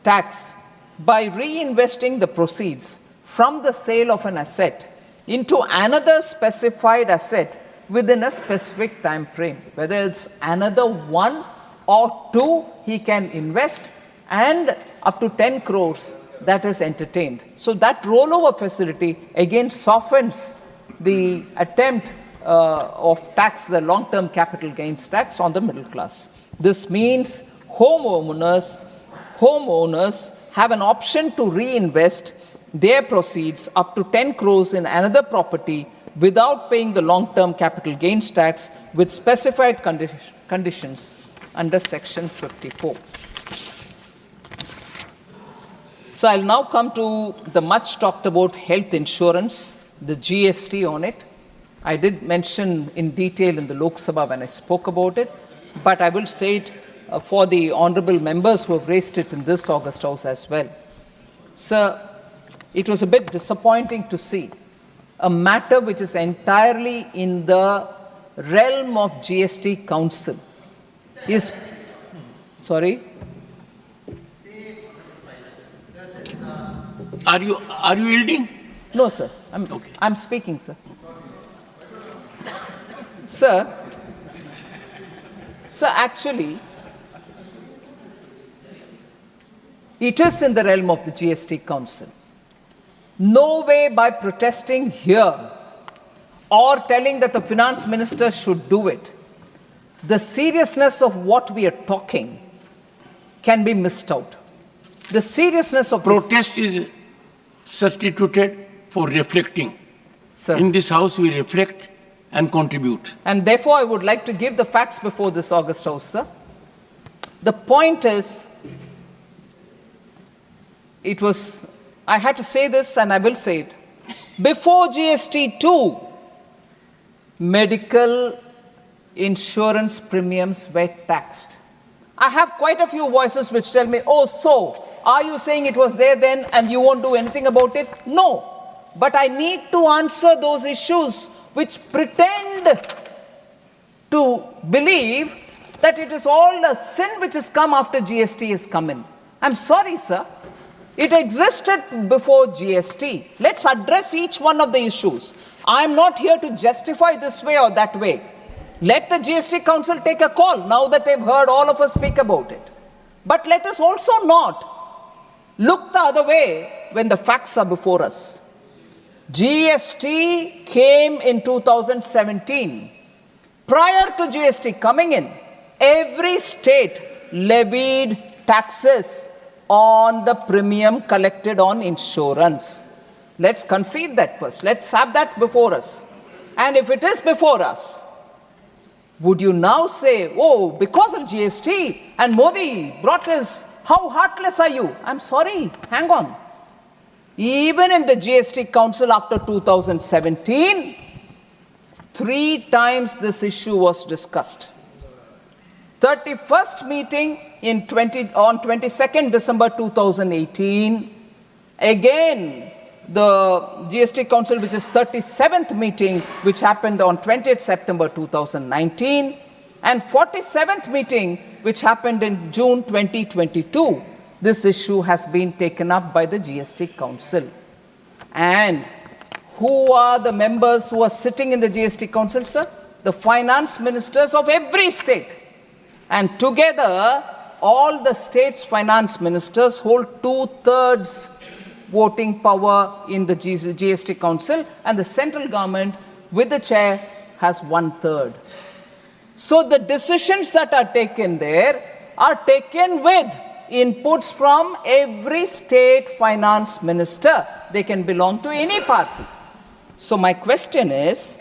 tax by reinvesting the proceeds from the sale of an asset into another specified asset within a specific time frame. Whether it's another 1 or 2, he can invest, and up to 10 crores that is entertained. So that rollover facility again softens the attempt of tax, the long-term capital gains tax on the middle class. This means homeowners have an option to reinvest their proceeds up to 10 crores in another property without paying the long-term capital gains tax with specified conditions under Section 54. So I'll now come to the much talked about health insurance, the GST on it. I did mention in detail in the Lok Sabha when I spoke about it, but I will say it for the honorable members who have raised it in this August House as well. Sir, it was a bit disappointing to see a matter which is entirely in the realm of GST Council is, sorry?
Are you yielding?
No, sir. I'm speaking, sir. Sir, actually, it is in the realm of the GST Council. No way by protesting here or telling that the finance minister should do it, the seriousness of what we are talking can be missed out. The seriousness of
protest is substituted for reflecting.
Sir.
In this house, we reflect and contribute.
And therefore, I would like to give the facts before this August House, sir. The point is, I had to say this and I will say it. Before GST 2, medical insurance premiums were taxed. I have quite a few voices which tell me, oh, so are you saying it was there then and you won't do anything about it? No. But I need to answer those issues which pretend to believe that it is all a sin which has come after GST has come in. I'm sorry, sir. It existed before GST. Let's address each one of the issues. I'm not here to justify this way or that way. Let the GST Council take a call now that they've heard all of us speak about it. But let us also not look the other way when the facts are before us. GST came in 2017. Prior to GST coming in, every state levied taxes on the premium collected on insurance. Let's concede that first. Let's have that before us. And if it is before us, would you now say, oh, because of GST and Modi brought this, how heartless are you? I'm sorry, hang on. Even in the GST Council after 2017, 3 times this issue was discussed. 31st meeting on 22nd December 2018. Again, the GST Council, which is 37th meeting, which happened on 20th September 2019. And 47th meeting, which happened in June 2022. This issue has been taken up by the GST Council. And who are the members who are sitting in the GST Council, sir? The finance ministers of every state. And together, all the states' finance ministers hold 2/3 voting power in the GST Council, and the central government, with the chair, has 1/3. So the decisions that are taken there are taken with inputs from every state finance minister. They can belong to any party. So my question is,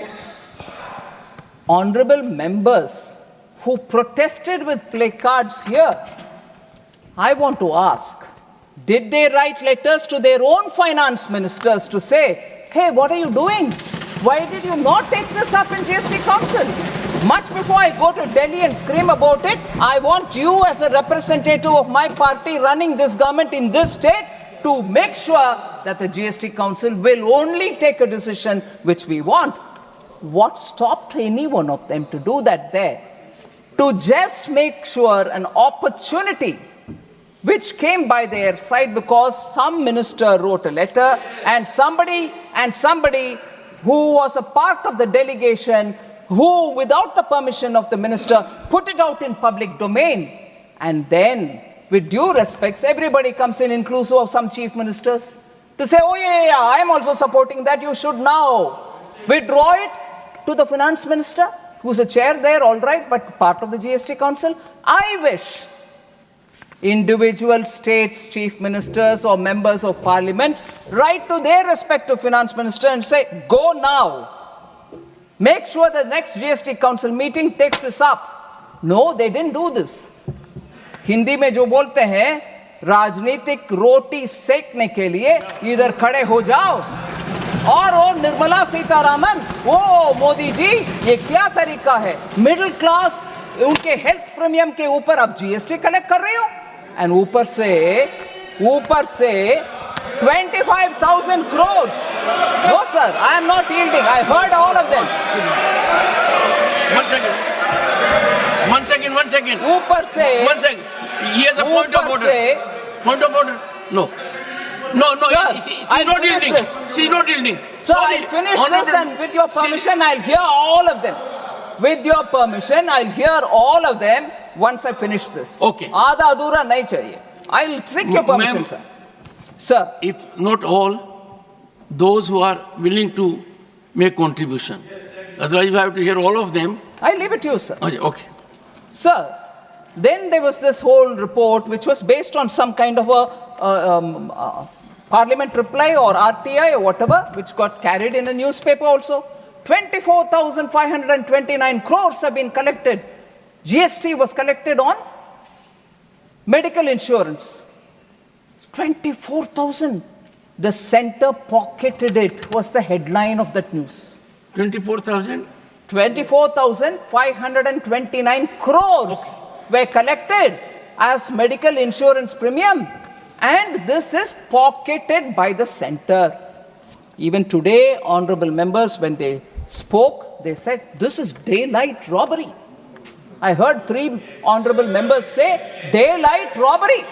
honorable members who protested with placards here, I want to ask, did they write letters to their own finance ministers to say, hey, what are you doing? Why did you not take this up in GST Council? Much before I go to Delhi and scream about it, I want you as a representative of my party running this government in this state to make sure that the GST Council will only take a decision which we want. What stopped any one of them to do that there? To just make sure an opportunity which came by their side because some minister wrote a letter and somebody who was a part of the delegation who, without the permission of the minister, put it out in public domain. And then, with due respects, everybody comes in, inclusive of some chief ministers, to say, oh yeah, I am also supporting that. You should now withdraw it to the finance minister, who's a chair there, all right, but part of the GST Council. I wish individual states, chief ministers or members of parliament write to their respective finance minister and say, go now. Make sure the next GST Council meeting takes this up. No, they didn't do this. Hindi में जो बोलते हैं, राजनीतिक रोटी सेकने के लिए इधर खड़े हो जाओ. और वो निर्मला सीतारामन, वो मोदी जी, ये क्या तरीका है? मिडिल क्लास उनके हेल्थ प्रीमियम के ऊपर आप जीएसटी कलेक्ट कर रही हो, एंड ऊपर से 25,000 crores. No, sir, I am not yielding. I heard all of them.
One second.
ऊपर से.
One second. He has a point of order. Point of order. No.
Sir,
she's not yielding. She's not yielding.
Sir, I'll finish this and with your permission, I'll hear all of them. With your permission, I'll hear all of them once I finish this.
Okay.
आधा अधूरा नहीं चाहिए. I'll seek your permission, sir. Sir.
If not all, those who are willing to make contribution. Otherwise, you have to hear all of them.
I'll leave it to you, sir.
Okay.
Sir, then there was this whole report which was based on some kind of a parliament reply or RTI or whatever, which got carried in a newspaper also. 24,529 crores have been collected. GST was collected on medical insurance. 24,000. The center pocketed it, was the headline of that news.
24,000?
24,529 crores were collected as medical insurance premium. And this is pocketed by the center. Even today, honorable members, when they spoke, they said, this is daylight robbery. I heard 3 honorable members say, daylight robbery.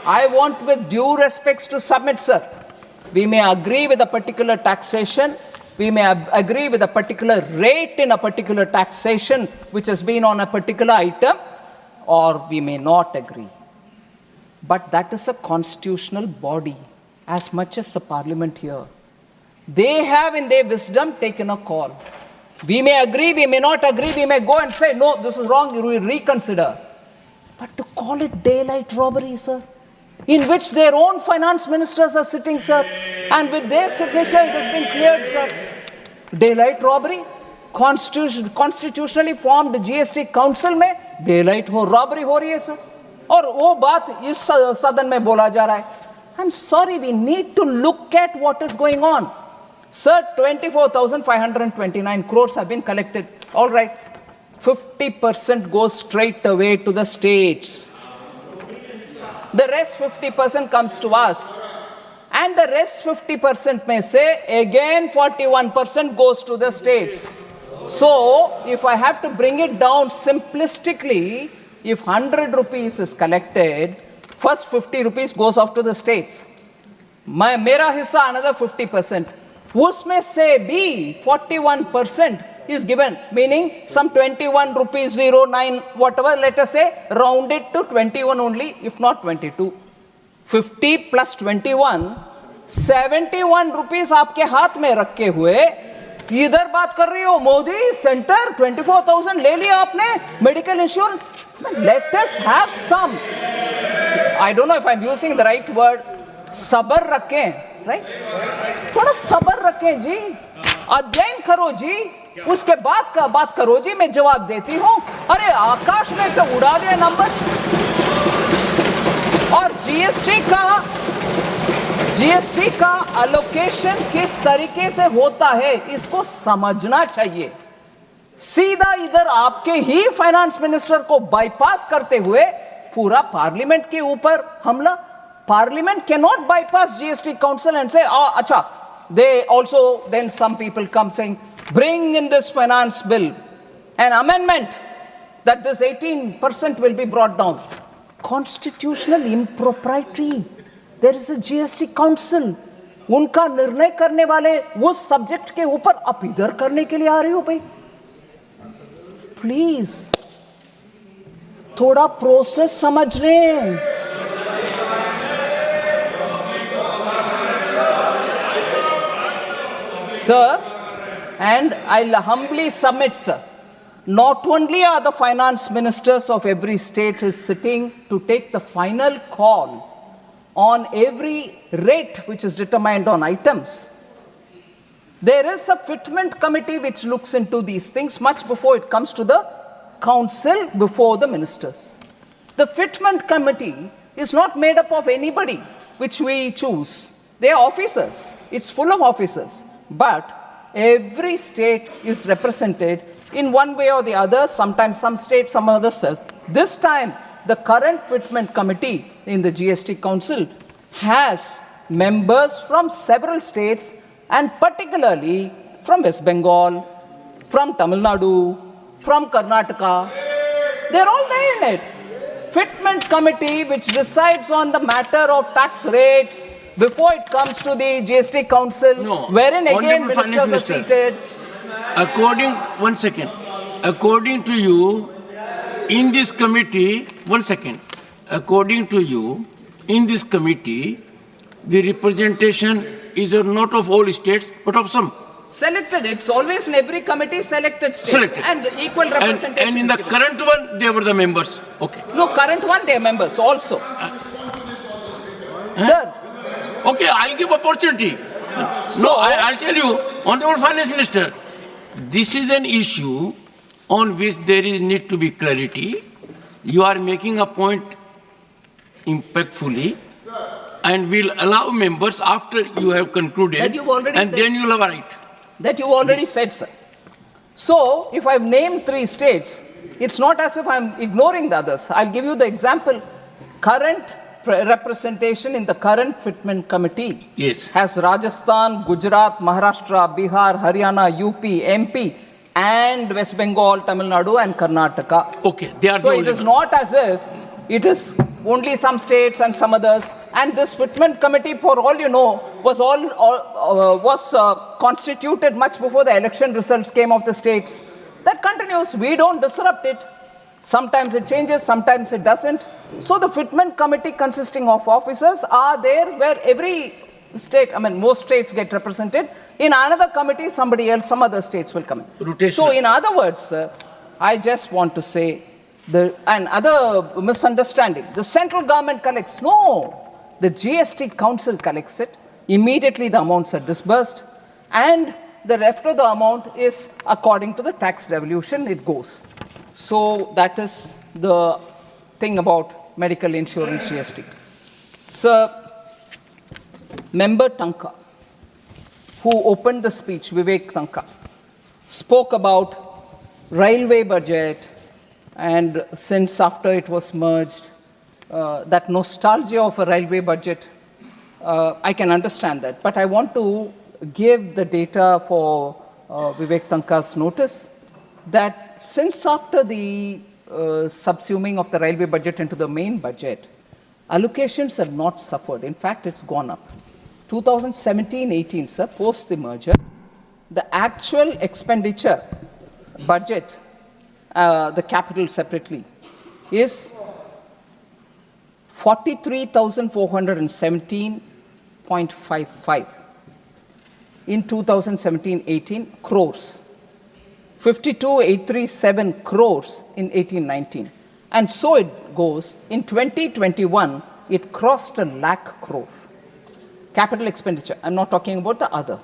I want with due respects to submit, sir. We may agree with a particular taxation. We may agree with a particular rate in a particular taxation which has been on a particular item, or we may not agree. But that is a constitutional body as much as the parliament here. They have in their wisdom taken a call. We may agree, we may not agree, we may go and say, no, this is wrong, you will reconsider. But to call it daylight robbery, sir, in which their own finance ministers are sitting, sir, and with their signature it has been cleared, sir. Daylight robbery, constitutionally formed GST Council में daylight robbery हो रही है, sir. और वो बात इस सदन में बोला जा रहा है. I'm sorry, we need to look at what is going on. Sir, 24,529 crores have been collected. All right. 50% goes straight away to the states. The rest 50% comes to us. And the rest 50% may say, again 41% goes to the states. So, if I have to bring it down simplistically, if 100 rupees is collected, first 50 rupees goes off to the states. Mera hissa another 50%. Usme se bhi 41% is given, meaning some 21 rupees 09 whatever, let us say, round it to 21 only, if not 22. 50 plus 21, 71 rupees आपके हाथ में रखे हुए इधर बात कर रही हो मोदी सेंटर 24,000 ले लिया आपने medical insurance. Let us have some I don't know if I'm using the right word, सबर रखें, right? थोड़ा सबर रखें जी, अध्ययन करो जी, उसके बाद का बात करो जी, मैं जवाब देती हूँ। अरे आकाश में से उड़ा दिया नंबर। और जीएसटी का एलोकेशन किस तरीके से होता है इसको समझना चाहिए। सीधा इधर आपके ही फाइनेंस मिनिस्टर को बाईपास करते हुए पूरा पार्लियामेंट के ऊपर हमला। Parliament can not bypass GST council and से अच्छा, they also, then some people come saying, bring in this finance bill an amendment that this 18% will be brought down. Constitutional impropriety. There is a GST council. उनका निर्णय करने वाले वो subject के ऊपर आप इधर करने के लिए आ रहे हो भाई? प्लीज थोड़ा प्रोसेस समझ लें। Sir, and I'll humbly submit, sir, not only are the finance ministers of every state is sitting to take the final call on every rate which is determined on items, there is a fitment committee which looks into these things much before it comes to the council, before the ministers. The fitment committee is not made up of anybody which we choose. They are officers. It's full of officers. But every state is represented in one way or the other, sometimes some states, some others. This time, the current fitment committee in the GST Council has members from several states, and particularly from West Bengal, from Tamil Nadu, from Karnataka. They're all there in it. Fitment committee which decides on the matter of tax rates before it comes to the GST Council, wherein again ministers are seated.
According to you, in this committee, according to you, in this committee, the representation is not of all states, but of some.
Selected. It's always in every committee selected states. And equal representation.
And in the current one, they were the members. Okay.
No, current one, they are members also. Sir.
Okay, I'll give opportunity. So, I'll tell you, Honorable Finance Minister, this is an issue on which there is need to be clarity. You are making a point impactfully, and will allow members after you have concluded,
that you've already
and
said.
Then you'll have a right.
That you already said, sir. So, if I've named 3 states, it's not as if I'm ignoring the others. I'll give you the example. Current representation in the current fitment committee has Rajasthan, Gujarat, Maharashtra, Bihar, Haryana, UP, MP, and West Bengal, Tamil Nadu, and Karnataka.
Okay, they are
so it is not as if it is only some states and some others. And this fitment committee, for all you know, was constituted much before the election results came of the states. That continues. We don't disrupt it. Sometimes it changes, sometimes it doesn't. So the fitment committee consisting of officers are there where every state, most states get represented. In another committee, somebody else, some other states will come in.
Rotation.
So in other words, sir, I just want to say, another misunderstanding. The central government collects. No. The GST Council collects it. Immediately the amounts are disbursed. And the rest of the amount is according to the tax devolution, it goes. So that is the thing about medical insurance GST. Sir, Member Tanka, who opened the speech, Vivek Tanka, spoke about railway budget, and since after it was merged, that nostalgia of a railway budget, I can understand that. But I want to give the data for Vivek Tanka's notice that since after the subsuming of the railway budget into the main budget, allocations have not suffered. In fact, it's gone up. 2017-18, sir, post the merger, the actual expenditure budget, the capital separately, is 43,417.55 in 2017-18 crores. 52,837 crores in 18-19. And so it goes. In 2021, it crossed 1 lakh crore. Capital expenditure, I'm not talking about the other.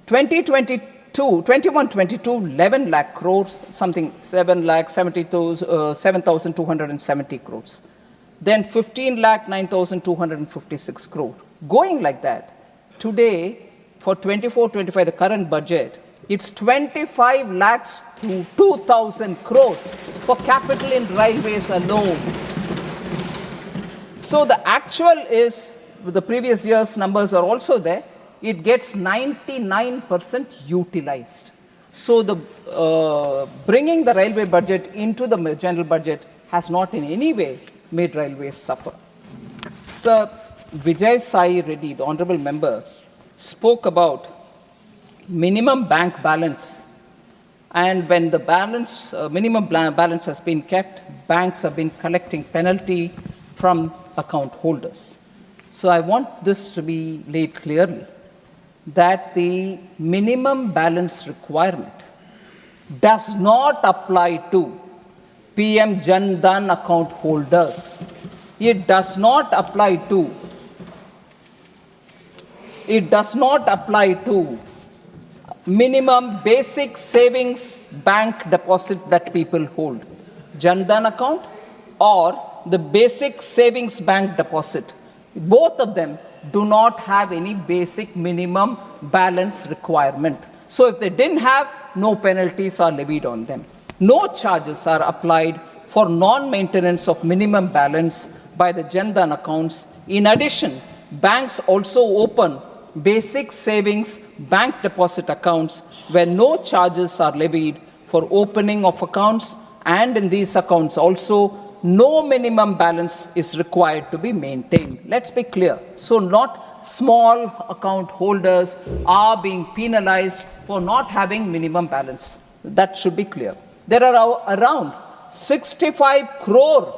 21-22, 11 lakh crores, something 7,270 crores. Then 15 lakh 9,256 crore. Going like that, today for 24-25, the current budget, it's 25 lakhs to 2,000 crores for capital in railways alone. So the actual is, the previous year's numbers are also there, it gets 99% utilized. So the bringing the railway budget into the general budget has not in any way made railways suffer. Sir Vijay Sai Reddy, the honorable member, spoke about minimum bank balance. And when the balance, minimum balance has been kept, banks have been collecting penalty from account holders. So I want this to be laid clearly, that the minimum balance requirement does not apply to PM Jan Dhan account holders. It does not apply to minimum basic savings bank deposit that people hold, Jan Dhan account or the basic savings bank deposit. Both of them do not have any basic minimum balance requirement. So if they didn't have, no penalties are levied on them. No charges are applied for non-maintenance of minimum balance by the Jan Dhan accounts. In addition, banks also open basic savings bank deposit accounts where no charges are levied for opening of accounts, and in these accounts also no minimum balance is required to be maintained. Let's be clear. So not small account holders are being penalized for not having minimum balance. That should be clear. There are around 65 crore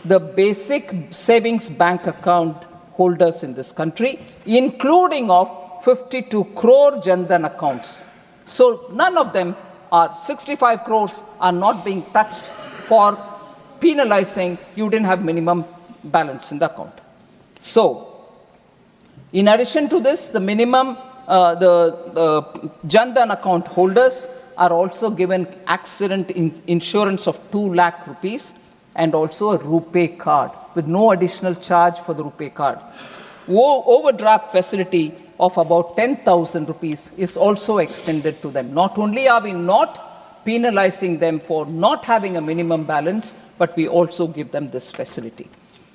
the basic savings bank account holders in this country, including of 52 crore Jan Dhan accounts. So none of them are, 65 crores are not being touched for penalizing you didn't have minimum balance in the account. So, in addition to this, the minimum, the Jan Dhan account holders are also given accident insurance of 2 lakh rupees and also a RuPay card with no additional charge for the RuPay card. Overdraft facility of about 10,000 rupees is also extended to them. Not only are we not penalizing them for not having a minimum balance, but we also give them this facility.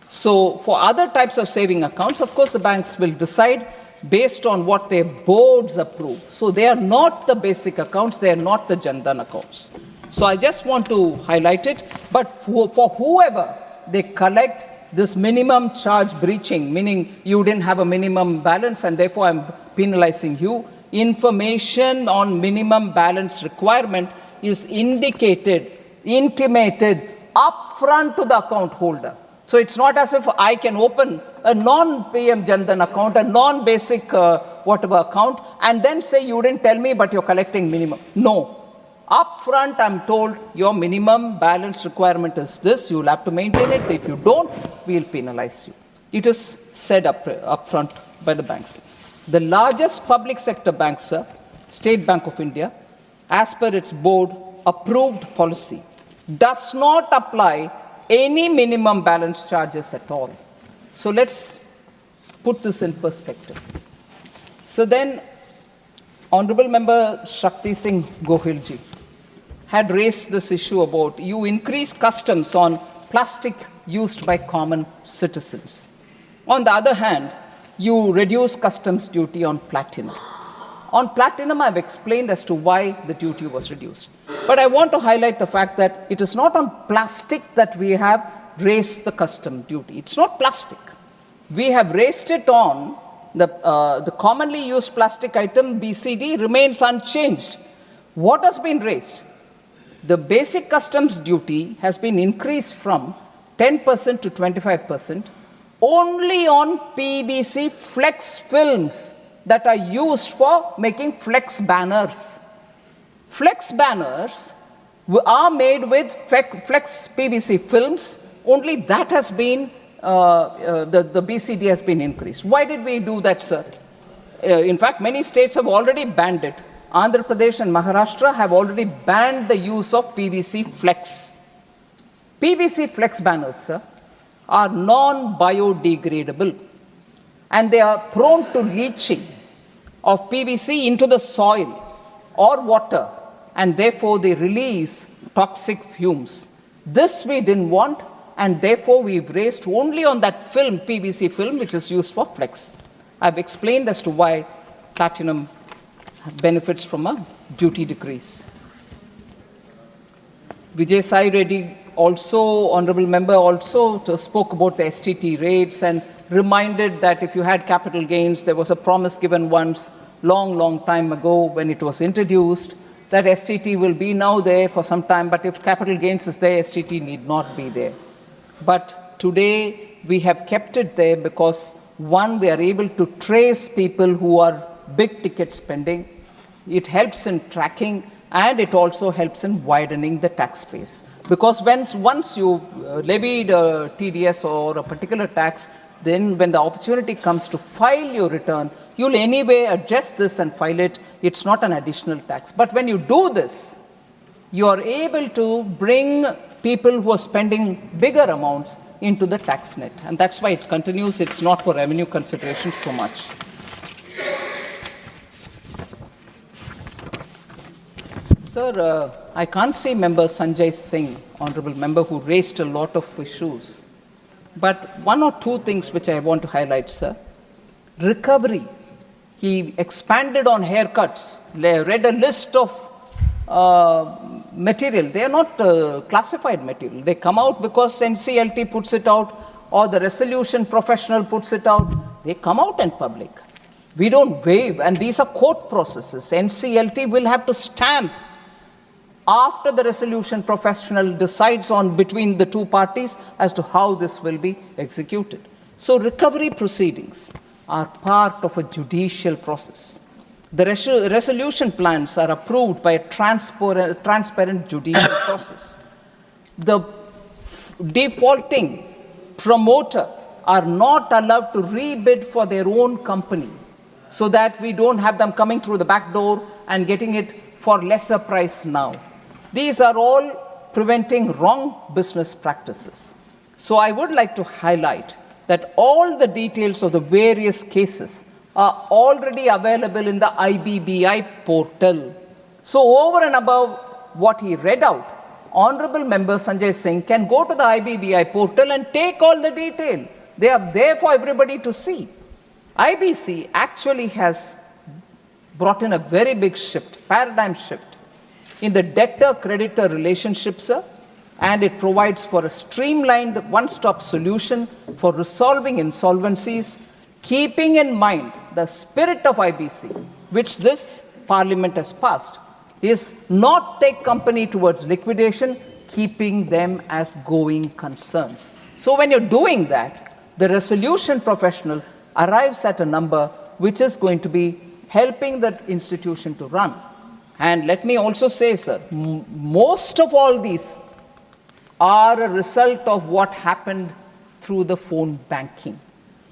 So for other types of saving accounts, of course, the banks will decide based on what their boards approve. So they are not the basic accounts, they are not the Jan Dhan accounts. So I just want to highlight it, but for whoever they collect this minimum charge breaching, meaning you didn't have a minimum balance and therefore I'm penalizing you, information on minimum balance requirement is intimated upfront to the account holder. So it's not as if I can open a non-PM Jan Dhan account, a non-basic whatever account, and then say you didn't tell me but you're collecting minimum. No. Upfront I'm told your minimum balance requirement is this, you'll have to maintain it. If you don't, we'll penalize you. It is said upfront by the banks. The largest public sector bank, sir, State Bank of India, as per its board approved policy, does not apply any minimum balance charges at all. So let's put this in perspective. So then, Honorable Member Shakti Singh Gohilji had raised this issue about you increase customs on plastic used by common citizens. On the other hand, you reduce customs duty on platinum. On platinum, I've explained as to why the duty was reduced. But I want to highlight the fact that it is not on plastic that we have raised the custom duty. It's not plastic. We have raised it on the commonly used plastic item, BCD, remains unchanged. What has been raised? The basic customs duty has been increased from 10% to 25% only on PVC flex films that are used for making flex banners. Flex banners are made with flex PVC films. Only that has been the BCD has been increased. Why did we do that, sir? In fact, many states have already banned it. Andhra Pradesh and Maharashtra have already banned the use of PVC flex. PVC flex banners, sir, are non-biodegradable, and they are prone to leaching of PVC into the soil or water, and therefore they release toxic fumes. This we didn't want, and therefore we've raised only on that film, PVC film, which is used for flex. I've explained as to why platinum benefits from a duty decrease. Vijay Sai Reddy also, honorable member, also spoke about the STT rates and reminded that if you had capital gains, there was a promise given once, long time ago when it was introduced, that STT will be now there for some time, but if capital gains is there, STT need not be there. But today we have kept it there because, one, we are able to trace people who are big ticket spending. It helps in tracking, and it also helps in widening the tax base. Because once you've levied a TDS or a particular tax, then when the opportunity comes to file your return, you'll anyway adjust this and file it. It's not an additional tax. But when you do this, you are able to bring people who are spending bigger amounts into the tax net. And that's why it continues. It's not for revenue consideration so much. Sir, I can't see member Sanjay Singh, honorable member, who raised a lot of issues. But one or two things which I want to highlight, sir. Recovery. He expanded on haircuts, read a list of material. They are not classified material. They come out because NCLT puts it out or the resolution professional puts it out. They come out in public. We don't waive, and these are court processes. NCLT will have to stamp after the resolution professional decides on between the two parties as to how this will be executed. So recovery proceedings are part of a judicial process. The resolution plans are approved by a transparent judicial process. The defaulting promoter are not allowed to rebid for their own company, so that we don't have them coming through the back door and getting it for lesser price now. These are all preventing wrong business practices. So I would like to highlight that all the details of the various cases are already available in the IBBI portal. So over and above what he read out, Honorable Member Sanjay Singh can go to the IBBI portal and take all the detail. They are there for everybody to see. IBC actually has brought in a very big shift, paradigm shift, in the debtor-creditor relationship, sir, and it provides for a streamlined one-stop solution for resolving insolvencies, keeping in mind the spirit of IBC, which this Parliament has passed, is not take company towards liquidation, keeping them as going concerns. So when you're doing that, the resolution professional arrives at a number which is going to be helping that institution to run. And let me also say, sir, most of all these are a result of what happened through the phone banking.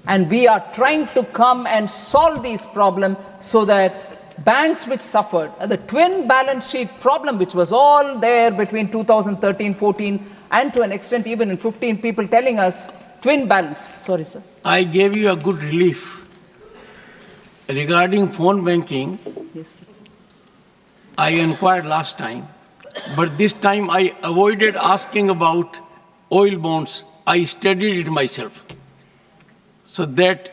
And we are trying to come and solve these problems so that banks which suffered, the twin balance sheet problem, which was all there between 2013-14, and to an extent even in 15, people telling us twin balance. Sorry, sir.
I gave you a good relief. Regarding phone banking,
Yes, sir.
I inquired last time, but this time I avoided asking about oil bonds. I studied it myself. So that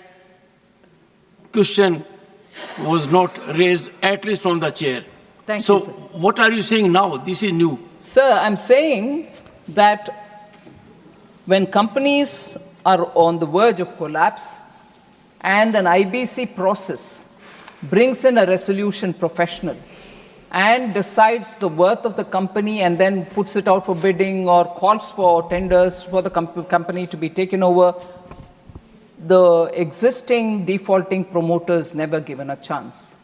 question was not raised, at least from the chair.
Thank
so
you, sir.
What are you saying now? This is new.
Sir, I'm saying that when companies are on the verge of collapse and an IBC process brings in a resolution professional and decides the worth of the company and then puts it out for bidding or calls for tenders for the company to be taken over, the existing defaulting promoters never given a chance.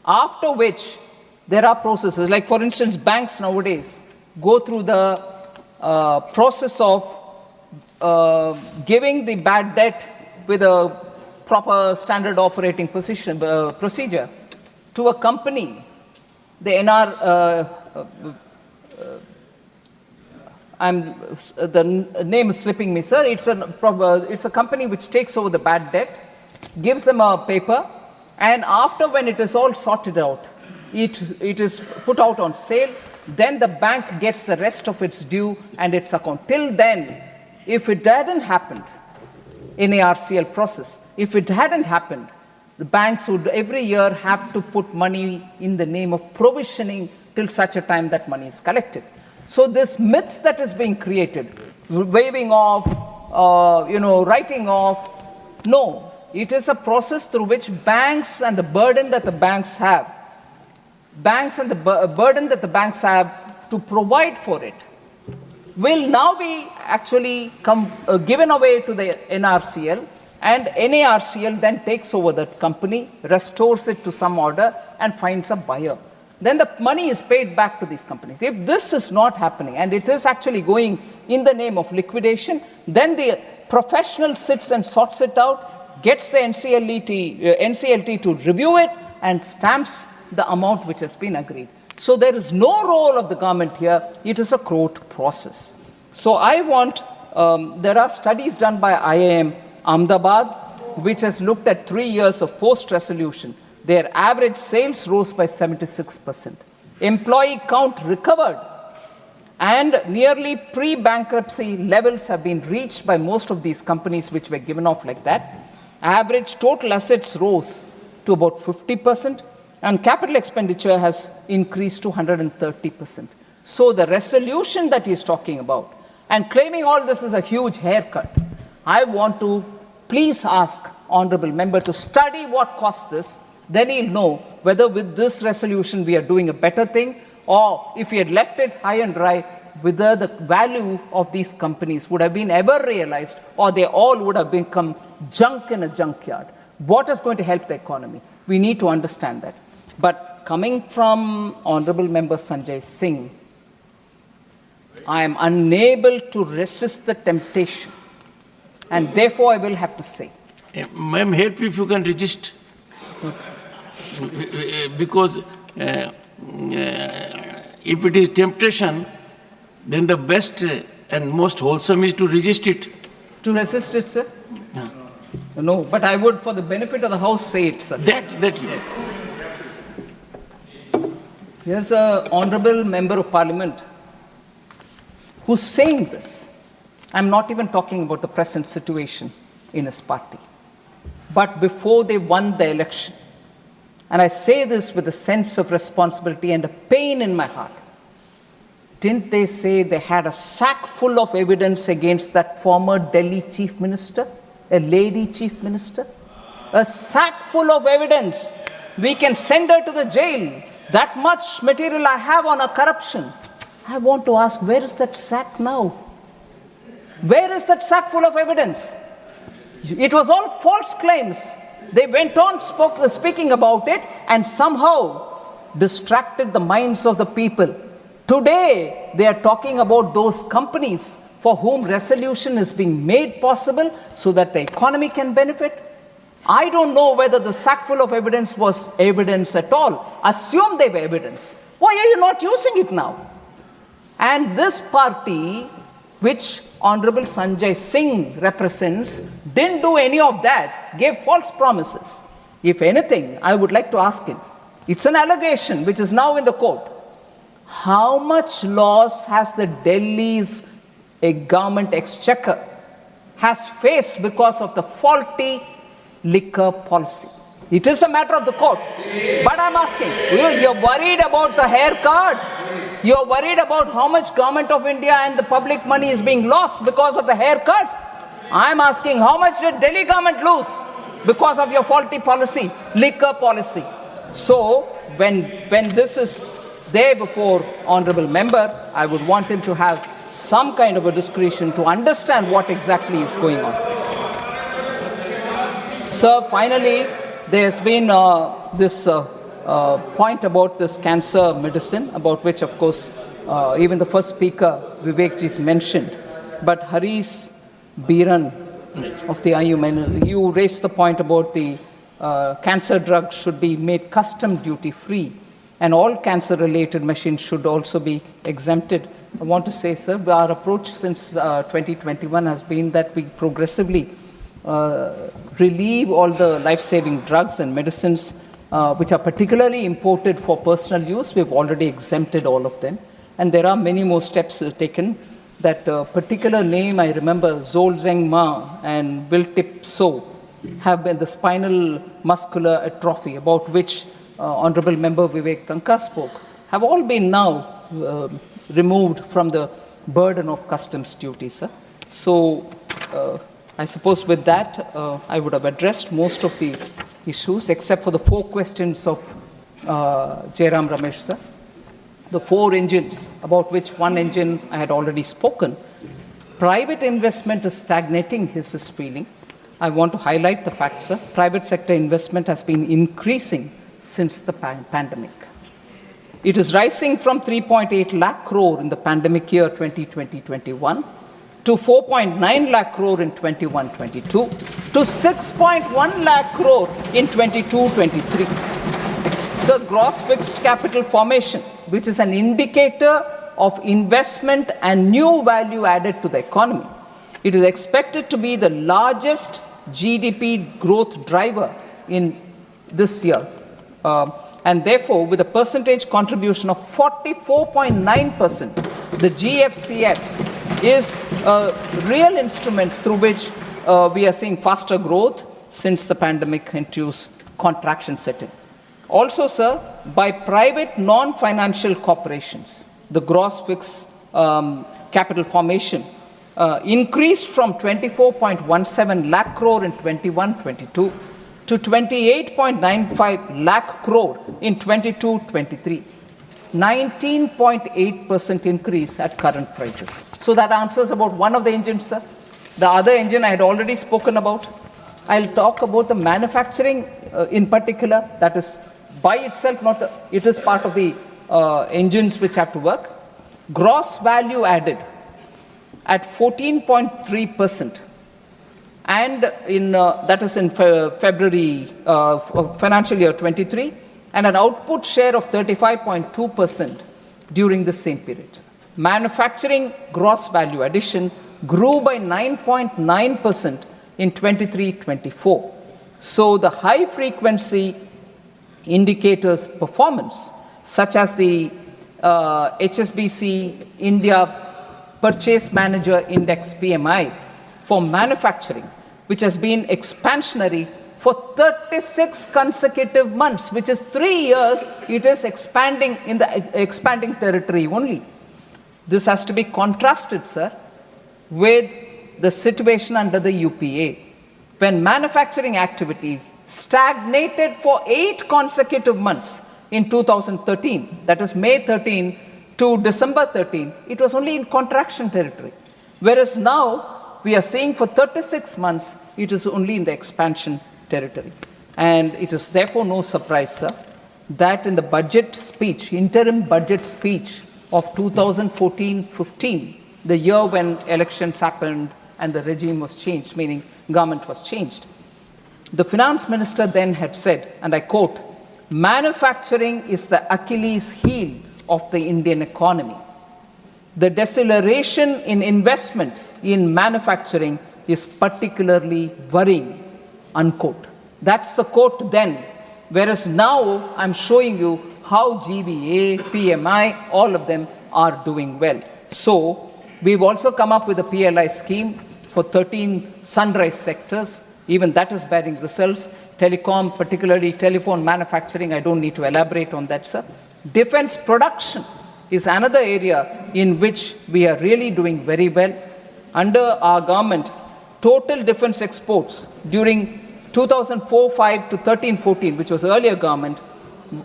After which, there are processes, like for instance, banks nowadays go through the process of giving the bad debt with a proper standard operating procedure to a company, the the name is slipping me, sir. It's a company which takes over the bad debt, gives them a paper, and after, when it is all sorted out, it is put out on sale, then the bank gets the rest of its due and its account. Till then, if it hadn't happened in a RCL process, if it hadn't happened, the banks would every year have to put money in the name of provisioning till such a time that money is collected. So this myth that is being created, waving off, writing off, no, it is a process through which banks and the burden that the banks have, to provide for it, will now be actually given away to the NRCL, and NARCL then takes over that company, restores it to some order, and finds a buyer. Then the money is paid back to these companies. If this is not happening, and it is actually going in the name of liquidation, then the professional sits and sorts it out, gets the NCLT to review it, and stamps the amount which has been agreed. So there is no role of the government here. It is a court process. So I want, there are studies done by IIM Ahmedabad, which has looked at 3 years of post-resolution. Their average sales rose by 76%. Employee count recovered, and nearly pre-bankruptcy levels have been reached by most of these companies which were given off like that. Average total assets rose to about 50%, and capital expenditure has increased to 130%. So the resolution that he is talking about, and claiming all this is a huge haircut, I want to please ask honorable member to study what caused this. Then he'll know whether with this resolution we are doing a better thing, or if he had left it high and dry, whether the value of these companies would have been ever realized, or they all would have become junk in a junkyard. What is going to help the economy? We need to understand that. But coming from Honorable Member Sanjay Singh, I am unable to resist the temptation, and therefore I will have to say.
Ma'am, help if you can resist. Because if it is temptation, then the best and most wholesome is to resist it.
To resist it, sir? No, but I would, for the benefit of the House, say it, sir.
That yes.
Here's an honorable member of parliament who's saying this. I'm not even talking about the present situation in his party, but before they won the election. And I say this with a sense of responsibility and a pain in my heart. Didn't they say they had a sack full of evidence against that former Delhi chief minister, a lady chief minister? A sack full of evidence. We can send her to the jail. That much material I have on her corruption. I want to ask, where is that sack now? Where is that sack full of evidence? It was all false claims. They went on speaking about it and somehow distracted the minds of the people. Today, they are talking about those companies for whom resolution is being made possible so that the economy can benefit. I don't know whether the sack full of evidence was evidence at all. Assume they were evidence. Why are you not using it now? And this party, which Honorable Sanjay Singh represents, didn't do any of that, gave false promises. If anything, I would like to ask him, it's an allegation which is now in the court. How much loss has the Delhi's government exchequer has faced because of the faulty liquor policy? It is a matter of the court. But I'm asking, you're worried about the haircut? You're worried about how much government of India and the public money is being lost because of the haircut? I'm asking, how much did Delhi government lose because of your faulty policy, liquor policy? So when this is there before honorable member, I would want him to have some kind of a discretion to understand what exactly is going on. Sir, finally, there's been this point about this cancer medicine, about which, of course, even the first speaker, Vivek ji, mentioned. But Hari's Biran of the IUMN, you raised the point about the cancer drugs should be made custom duty free, and all cancer related machines should also be exempted. I want to say, sir, our approach since 2021 has been that we progressively relieve all the life-saving drugs and medicines which are particularly imported for personal use. We've already exempted all of them, and there are many more steps taken. That particular name, I remember, Zolzengma and Viltipso have been the spinal muscular atrophy, about which Honorable Member Vivek Tanka spoke, have all been now removed from the burden of customs duty, sir. So I suppose with that, I would have addressed most of the issues, except for the 4 questions of Jairam Ramesh, sir. The 4 engines, about which 1 engine I had already spoken. Private investment is stagnating, is his feeling. I want to highlight the fact, sir. Private sector investment has been increasing since the pandemic. It is rising from 3.8 lakh crore in the pandemic year 2020-21 to 4.9 lakh crore in 21-22 to 6.1 lakh crore in 22-23. So gross fixed capital formation, which is an indicator of investment and new value added to the economy. It is expected to be the largest GDP growth driver in this year. And therefore, with a percentage contribution of 44.9%, the GFCF is a real instrument through which we are seeing faster growth since the pandemic induced contraction set in. Also, sir, by private non-financial corporations, the gross fixed capital formation increased from 24.17 lakh crore in 21-22 to 28.95 lakh crore in 22-23. 19.8% increase at current prices. So that answers about one of the engines, sir. The other engine I had already spoken about. I'll talk about the manufacturing in particular. That is by itself, it is part of the engines which have to work. Gross value added at 14.3%, and in that is in February of financial year 23, and an output share of 35.2% during the same period. Manufacturing gross value addition grew by 9.9% in 23-24. So the high frequency indicators performance, such as the HSBC India Purchase Manager Index PMI for manufacturing, which has been expansionary for 36 consecutive months, which is 3 years, it is expanding in the expanding territory only. This has to be contrasted, sir, with the situation under the UPA, when manufacturing activity stagnated for 8 consecutive months in 2013, that is May 13 to December 13, it was only in contraction territory. Whereas now, we are seeing for 36 months, it is only in the expansion territory. And it is therefore no surprise, sir, that in the budget speech, interim budget speech of 2014-15, the year when elections happened and the regime was changed, meaning government was changed, the finance minister then had said, and I quote, "Manufacturing is the Achilles heel of the Indian economy. The deceleration in investment in manufacturing is particularly worrying," unquote. That's the quote then. Whereas now I'm showing you how GVA, PMI, all of them are doing well. So we've also come up with a PLI scheme for 13 sunrise sectors. Even that is bearing results. Telecom, particularly telephone manufacturing, I don't need to elaborate on that, sir. Defense production is another area in which we are really doing very well. Under our government, total defense exports during 2004-5 to 13-14, which was earlier government,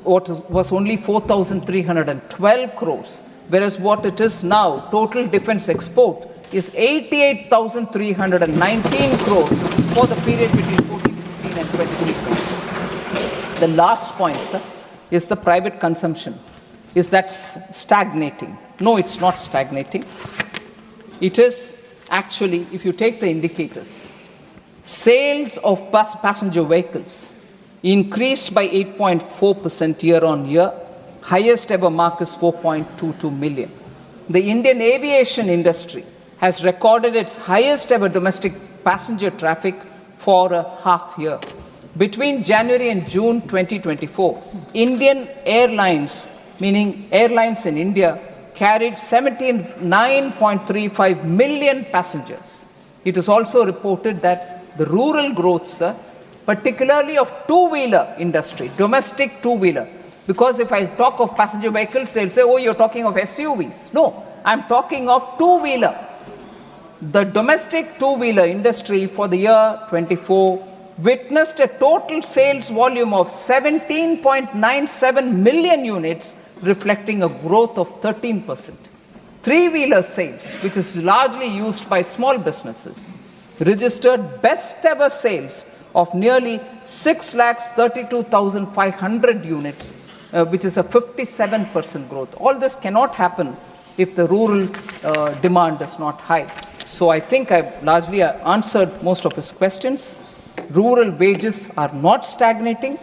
was only 4,312 crores. Whereas what it is now, total defense export is 88,319 crore for the period between 14-15 and 23-24. The last point, sir, is the private consumption. Is that stagnating? No, it's not stagnating. It is actually, if you take the indicators, sales of passenger vehicles increased by 8.4% year on year. Highest ever mark is 4.22 million. The Indian aviation industry has recorded its highest ever domestic passenger traffic for a half year. Between January and June 2024, Indian airlines, meaning airlines in India, carried 79.35 million passengers. It is also reported that the rural growth, sir, particularly of two-wheeler industry, domestic two-wheeler, because if I talk of passenger vehicles, they'll say, oh, you're talking of SUVs. No, I'm talking of two-wheeler. The domestic two-wheeler industry for the year 24 witnessed a total sales volume of 17.97 million units, reflecting a growth of 13%. Three-wheeler sales, which is largely used by small businesses, registered best ever sales of nearly 6,32,500 units, which is a 57% growth. All this cannot happen if the rural demand is not high. So I think I've largely answered most of his questions. Rural wages are not stagnating.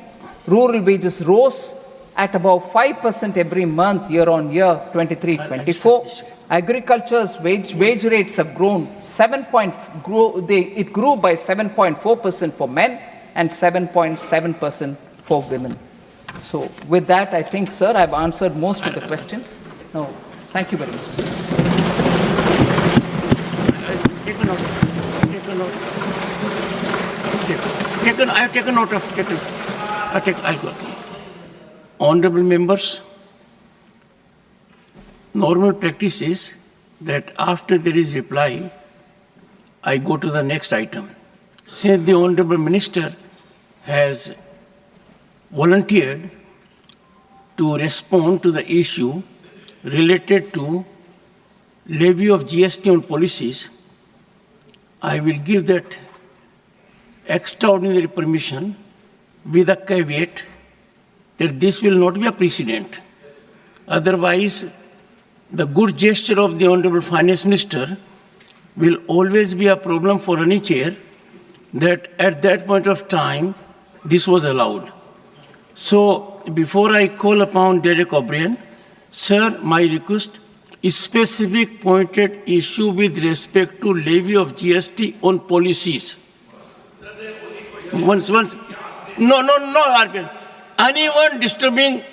Rural wages rose at about 5% every month year on year, 23-24. Agriculture's wage rates have grown it grew by 7.4% for men and 7.7% for women. So with that, I think, sir, I've answered most of the questions. No, thank you very much, sir.
I have taken note of. I'll go. Honorable members, normal practice is that after there is reply, I go to the next item. Since the Honorable Minister has volunteered to respond to the issue related to levy of GST on policies, I will give that extraordinary permission with a caveat that this will not be a precedent. Otherwise, the good gesture of the Honorable Finance Minister will always be a problem for any chair that at that point of time, this was allowed. So before I call upon Derek O'Brien, sir, my request is specific pointed issue with respect to levy of GST on policies. Once, no, Arvind. Anyone disturbing,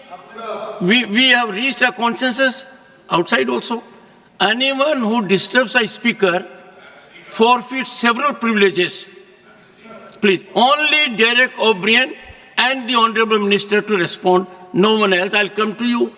we have reached a consensus outside also. Anyone who disturbs a speaker forfeits several privileges. Please, only Derek O'Brien and the Honorable Minister to respond, no one else. I'll come to you.